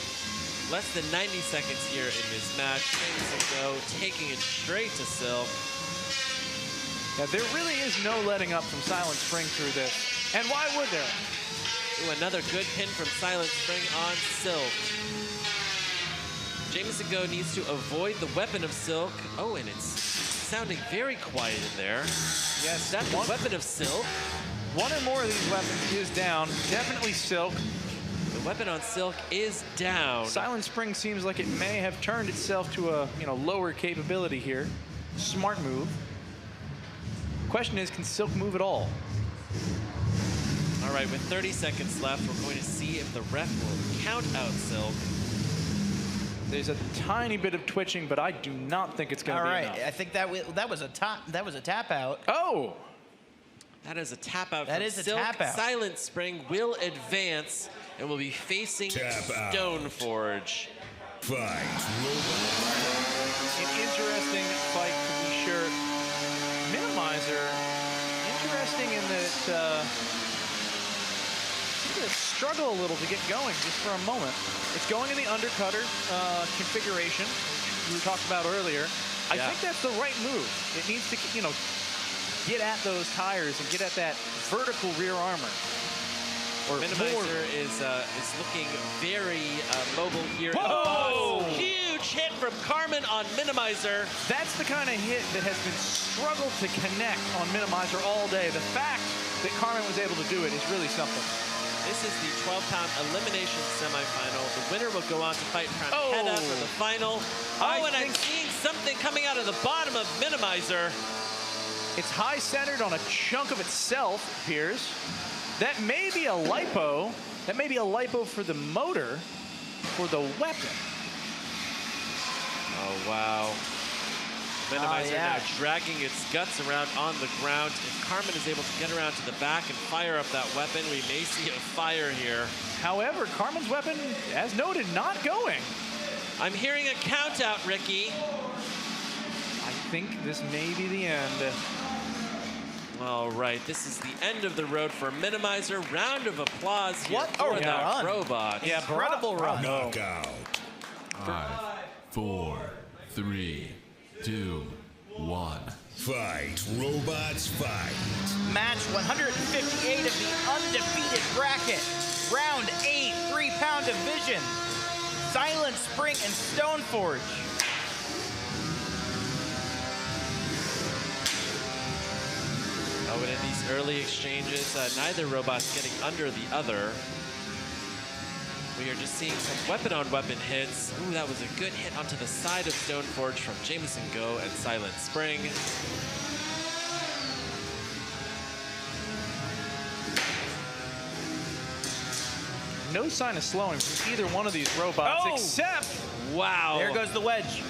Less than 90 seconds here in this match. Jamison Go taking it straight to Silk. Yeah, there really is no letting up from Silent Spring through this. And why would there? Ooh, another good pin from Silent Spring on Silk. Jamison Go needs to avoid the weapon of Silk. Oh, and it's sounding very quiet in there. Yes, that's the weapon of Silk. One or more of these weapons is down. Definitely Silk. The weapon on Silk is down. Silent Spring seems like it may have turned itself to a lower capability here. Smart move. Question is, can Silk move at all? All right, with 30 seconds left, we're going to see if the ref will count out Silk. There's a tiny bit of twitching, but I do not think it's going to be enough. All right, I think that was a tap out. Oh! That is a tap out. That from is a Silk. tap out. Silent Spring will advance and will be facing Stoneforge. Fight. An interesting fight to be sure. Minimizer, interesting in that seems to struggle a little to get going just for a moment. It's going in the undercutter configuration we talked about earlier. I think that's the right move. It needs to, get at those tires and get at that vertical rear armor. Or Minimizer is looking very mobile here. Whoa! Huge hit from Carmen on Minimizer. That's the kind of hit that has been struggled to connect on Minimizer all day. The fact that Carmen was able to do it is really something. This is the 12-pound elimination semifinal. The winner will go on to fight Hannah for the final. Oh, and I'm seeing something coming out of the bottom of Minimizer. It's high centered on a chunk of itself, appears. That may be a lipo. That may be a lipo for the motor, for the weapon. Oh, wow. Minimizer now dragging its guts around on the ground. If Carmen is able to get around to the back and fire up that weapon, we may see a fire here. However, Carmen's weapon, as noted, not going. I'm hearing a count out, Ricky. I think this may be the end. All right, this is the end of the road for Minimizer. Round of applause here What for a that run. robot. Yeah, Incredible run. Knockout. 5, 4, 3, 2, 1. Fight, robots, fight. Match 158 of the undefeated bracket. Round 8, 3-pound division. Silent Spring and Stoneforge. Oh, and in these early exchanges, neither robot's getting under the other. We are just seeing some weapon-on-weapon hits. Ooh, that was a good hit onto the side of Stoneforge from Jameson Go and Silent Spring. No sign of slowing from either one of these robots, except... Wow. There goes the wedge.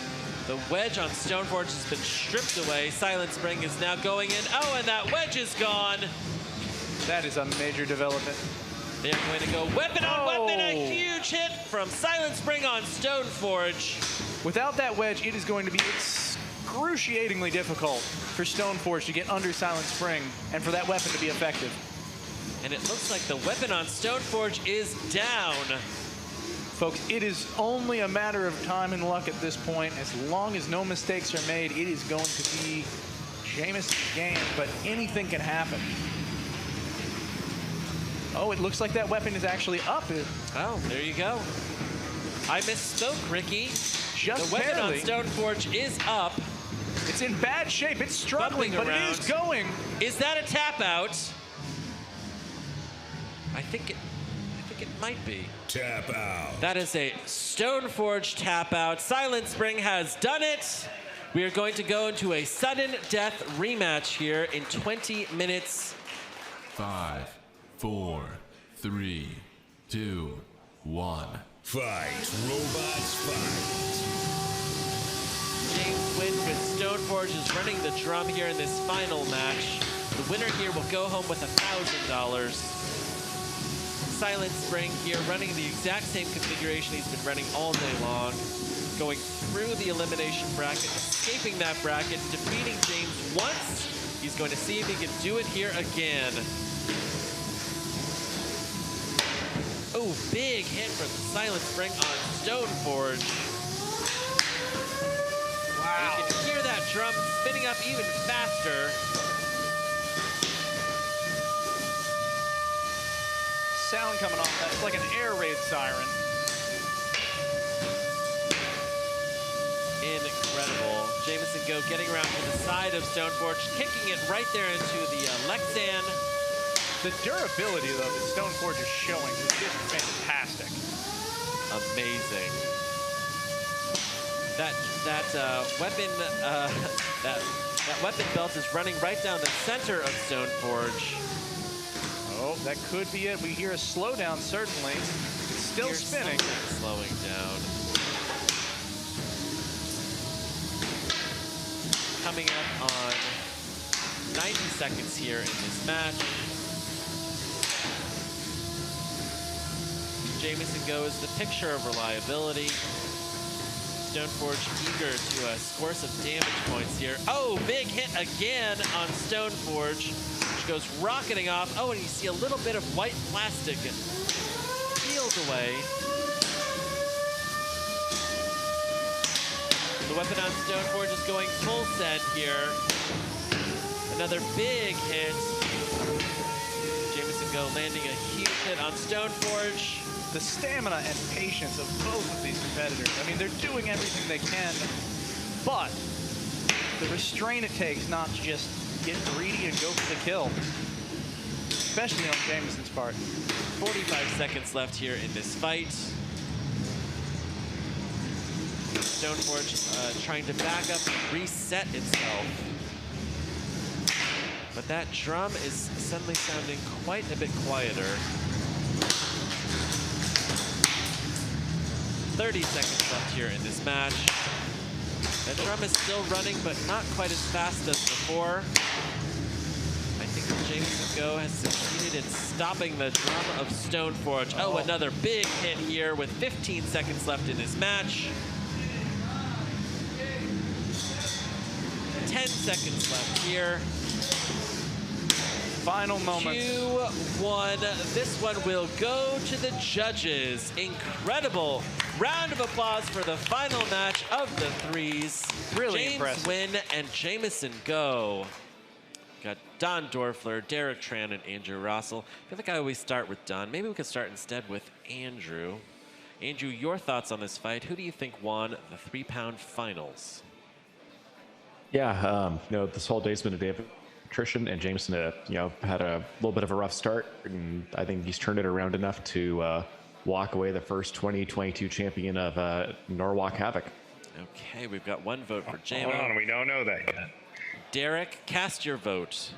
The wedge on Stoneforge has been stripped away. Silent Spring is now going in. Oh, and that wedge is gone. That is a major development. They're going to go weapon on weapon. A huge hit from Silent Spring on Stoneforge. Without that wedge, it is going to be excruciatingly difficult for Stoneforge to get under Silent Spring and for that weapon to be effective. And it looks like the weapon on Stoneforge is down. Folks, it is only a matter of time and luck at this point. As long as no mistakes are made, it is going to be Jameson's game, but anything can happen. Oh, it looks like that weapon is actually up. Oh, there you go. I misspoke, Ricky. Just the weapon barely. on Stoneforge is up. It's in bad shape. It's struggling, but around. it is going. Is that a tap out? I think it might be. Tap out. That is a Stoneforge tap out. Silent Spring has done it. We are going to go into a sudden death rematch here in 20 minutes. 5, 4, 3, 2, 1. Fight, robots, fight. James Wynn with Stoneforge is running the drum here in this final match. The winner here will go home with $1,000. Silent Spring here running the exact same configuration he's been running all day long, going through the elimination bracket, escaping that bracket, defeating James once. He's going to see if he can do it here again. Oh, big hit from Silent Spring on Stoneforge. Wow. You can hear that drum spinning up even faster. Sound coming off that. It's like an air raid siren. Incredible. Jameson Go getting around to the side of Stoneforge, kicking it right there into the Lexan. The durability, though, that Stoneforge is showing is just fantastic. Amazing. That weapon belt is running right down the center of Stoneforge. Oh, that could be it. We hear a slowdown, certainly. It's still spinning. Slowing down. Coming up on 90 seconds here in this match. Jameson Go is the picture of reliability. Stoneforge eager to score some damage points here. Oh, big hit again on Stoneforge, which goes rocketing off. Oh, and you see a little bit of white plastic peels away. The weapon on Stoneforge is going full send here. Another big hit. Jameson Go landing a huge hit on Stoneforge. The stamina and patience of both of these competitors. I mean, they're doing everything they can, but the restraint it takes not to just get greedy and go for the kill, especially on Jameson's part. 45 seconds left here in this fight. Stoneforge trying to back up and reset itself. But that drum is suddenly sounding quite a bit quieter. 30 seconds left here in this match. The drum is still running, but not quite as fast as before. I think Jameson Go has succeeded in stopping the drum of Stoneforge. Oh, another big hit here with 15 seconds left in this match. 10 seconds left here. Final moments. 2-1. This one will go to the judges. Incredible. Round of applause for the final match of the threes. Really James impressive. Wynn and Jameson Go. Got Don Dorfler, Derek Tran, and Andrew Rossell. I feel like I always start with Don. Maybe we could start instead with Andrew. Andrew, your thoughts on this fight. Who do you think won the 3-pound finals? Yeah, this whole day's been a day of attrition, and Jameson, had a little bit of a rough start, and I think he's turned it around enough to walk away the first 2022 champion of Norwalk Havoc. Okay, we've got one vote for JMO. Hold on, we don't know that yet. Derek, cast your vote.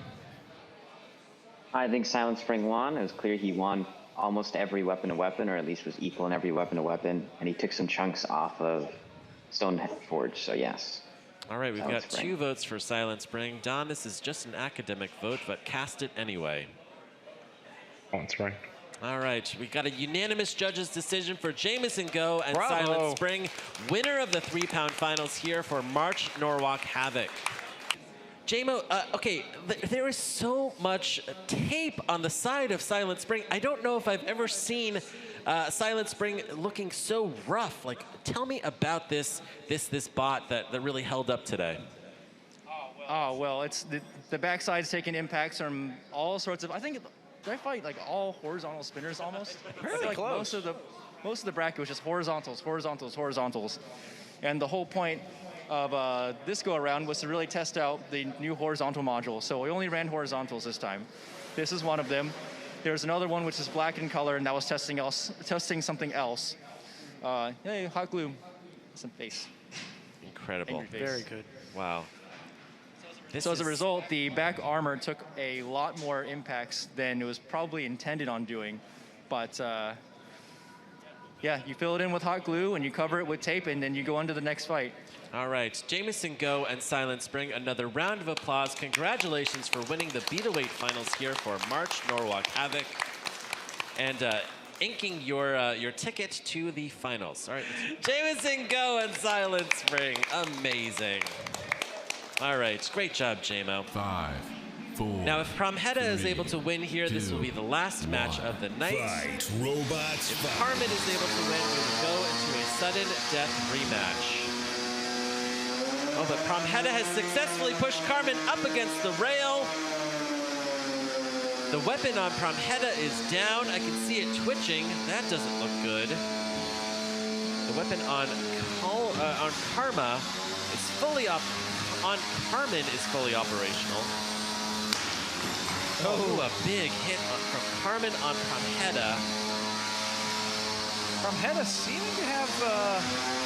I think Silent Spring won. It was clear he won almost every weapon to weapon, or at least was equal in every weapon to weapon, and he took some chunks off of Stoneforge, so yes. All right, we've Silent got Spring. 2 votes for Silent Spring. Don, this is just an academic vote, but cast it anyway. Silent Spring. All right, we got a unanimous judges' decision for Jameson Go and Bravo. Silent Spring, winner of the 3-pound finals here for March Norwalk Havoc. JMO, okay, there is so much tape on the side of Silent Spring. I don't know if I've ever seen Silent Spring looking so rough. Like, tell me about this bot that really held up today. Oh, well, it's the backside's taking impacts from all sorts of, did I fight like all horizontal spinners almost? Really like close. Most of the bracket was just horizontals, horizontals, horizontals. And the whole point of this go around was to really test out the new horizontal module. So we only ran horizontals this time. This is one of them. There's another one which is black in color, and that was testing something else. Hey, hot glue, some face. Incredible. Angry face. Very good. Wow. So as a result, the back armor took a lot more impacts than it was probably intended on doing. But yeah, you fill it in with hot glue and you cover it with tape, and then you go on to the next fight. All right, Jameson Go and Silent Spring, another round of applause. Congratulations for winning the Beat-A-Weight finals here for March Norwalk Havoc. And inking your ticket to the finals. All right, Jameson Go and Silent Spring, amazing. All right, great job, JMO. 5, 4. Now, if Promheta is 3, able to win here, this will be the last match of the night. Fight, robots, If fight. Carmen is able to win, we will go into a sudden death rematch. Oh, but Promheta has successfully pushed Carmen up against the rail. The weapon on Promheta is down. I can see it twitching. That doesn't look good. The weapon on Karma is fully up. On Carmen is fully operational. Oh, a big hit from Carmen on Promheta. Promheta seeming to have...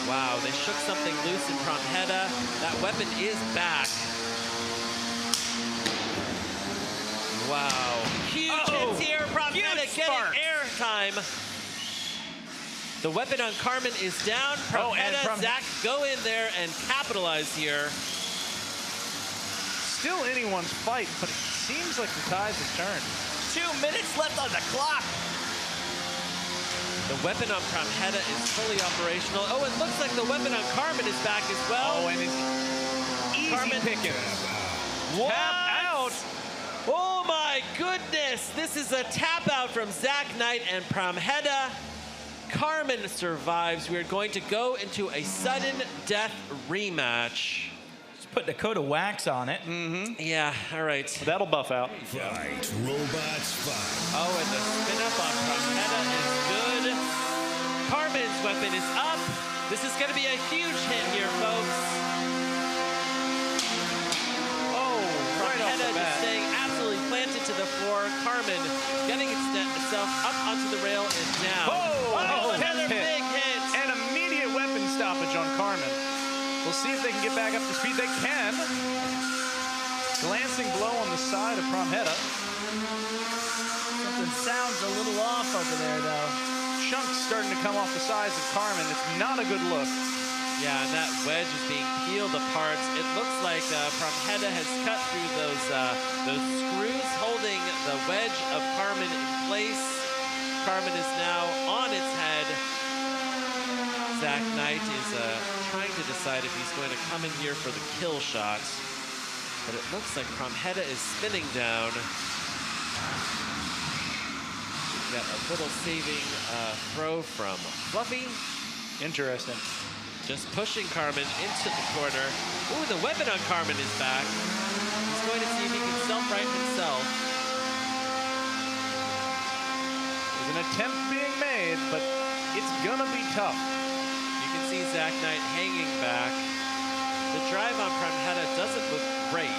Wow, they shook something loose in Promheta. That weapon is back. Wow. Huge hits here. Promheta getting airtime. The weapon on Carmen is down. Promheta, Zach, go in there and capitalize here. Still anyone's fight, but it seems like the tides have turned. 2 minutes left on the clock. The weapon on Promheta is fully operational. Oh, it looks like the weapon on Carmen is back as well. Oh, and it's easy Carmen picking. What? Tap out. Oh my goodness! This is a tap out from Zach Knight and Promheta. Carmen survives. We are going to go into a sudden death rematch. Put a coat of wax on it. Mm-hmm. Yeah, all right. That'll buff out. Fight, robots, fight. Oh, and the spin up on Promheta is good. Carmen's weapon is up. This is going to be a huge hit here, folks. Oh, right off Promheta the bat. just staying absolutely planted to the floor. Carmen getting itself up onto the rail and down. Oh, another big hit. And immediate weapon stoppage on Carmen. We'll see if they can get back up to speed. They can. Glancing blow on the side of Promheta. Something sounds a little off over there, though. Chunks starting to come off the sides of Carmen. It's not a good look. Yeah, and that wedge is being peeled apart. It looks like Promheta has cut through those screws holding the wedge of Carmen in place. Carmen is now on its head. Zach Knight is trying to decide if he's going to come in here for the kill shot. But it looks like Promheta is spinning down. We've got a little saving throw from Fluffy. Interesting. Just pushing Carmen into the corner. Ooh, the weapon on Carmen is back. He's going to see if he can self-right himself. There's an attempt being made, but it's gonna be tough. You can see Zach Knight hanging back. The drive on Promheta doesn't look great.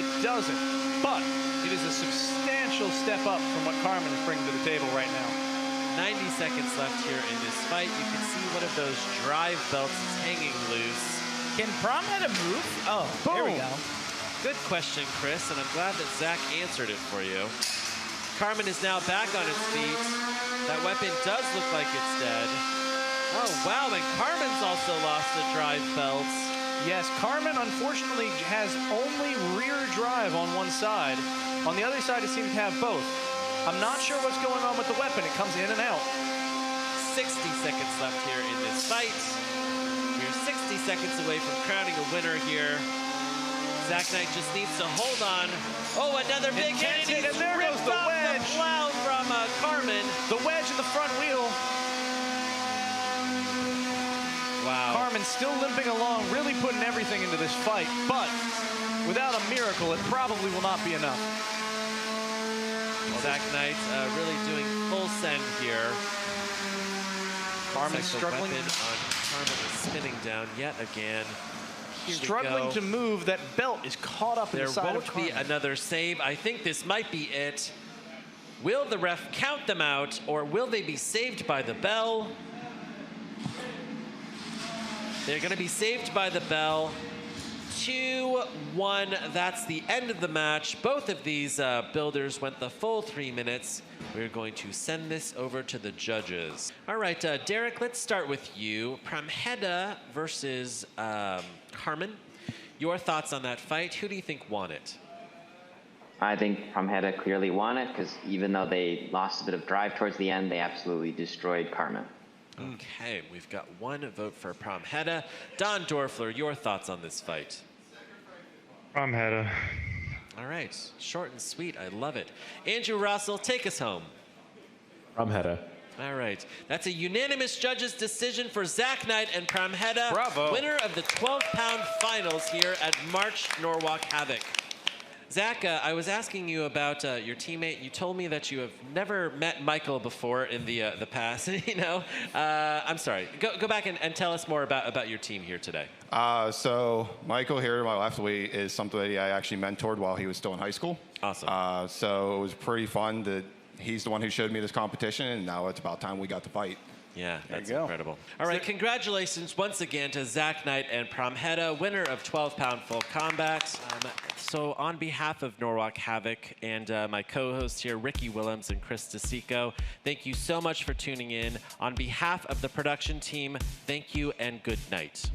It doesn't, but it is a substantial step up from what Carmen is bringing to the table right now. 90 seconds left here in this fight. You can see one of those drive belts is hanging loose. Can Promheta move? Oh, Boom. there we go. Good question, Chris, and I'm glad that Zach answered it for you. Carmen is now back on its feet. That weapon does look like it's dead. Oh, wow, and Carmen's also lost the drive belts. Yes, Carmen unfortunately has only rear drive on one side. On the other side, it seems to have both. I'm not sure what's going on with the weapon. It comes in and out. 60 seconds left here in this fight. We're 60 seconds away from crowning a winner here. Zach Knight just needs to hold on. Oh, another big hit, and he's there goes ripped the off wedge. the plow from Carmen. The wedge in the front wheel. Wow. Carmen still limping along, really putting everything into this fight, but without a miracle, it probably will not be enough. Zach Knight really doing full send here. Carmen like struggling. The weapon on Carmen is spinning down yet again. Here Struggling to move. That belt is caught up in the side of There Carmen. won't be another save. I think this might be it. Will the ref count them out, or will they be saved by the bell? They're going to be saved by the bell. 2-1, that's the end of the match. Both of these builders went the full 3 minutes. We're going to send this over to the judges. All right, Derek, let's start with you. Promheta versus Carmen. Your thoughts on that fight? Who do you think won it? I think Promheta clearly won it because even though they lost a bit of drive towards the end, they absolutely destroyed Carmen. Okay, we've got one vote for Promheta. Don Dorfler, your thoughts on this fight? Promheta. All right, short and sweet, I love it. Andrew Russell, take us home. Promheta. All right, that's a unanimous judges' decision for Zach Knight and Promheta. Bravo. Winner of the 12-pound finals here at March Norwalk Havoc. Zach, I was asking you about your teammate. You told me that you have never met Michael before in the past. You know, I'm sorry. Go back and tell us more about your team here today. So Michael here to my left is somebody I actually mentored while he was still in high school. Awesome. So it was pretty fun that he's the one who showed me this competition, and now it's about time we got to fight. Yeah, that's incredible. All right, congratulations once again to Zach Knight and Promheta, winner of 12-pound full combat. So on behalf of Norwalk Havoc and my co-hosts here, Ricky Willems and Chris DeSico, thank you so much for tuning in. On behalf of the production team, thank you and good night.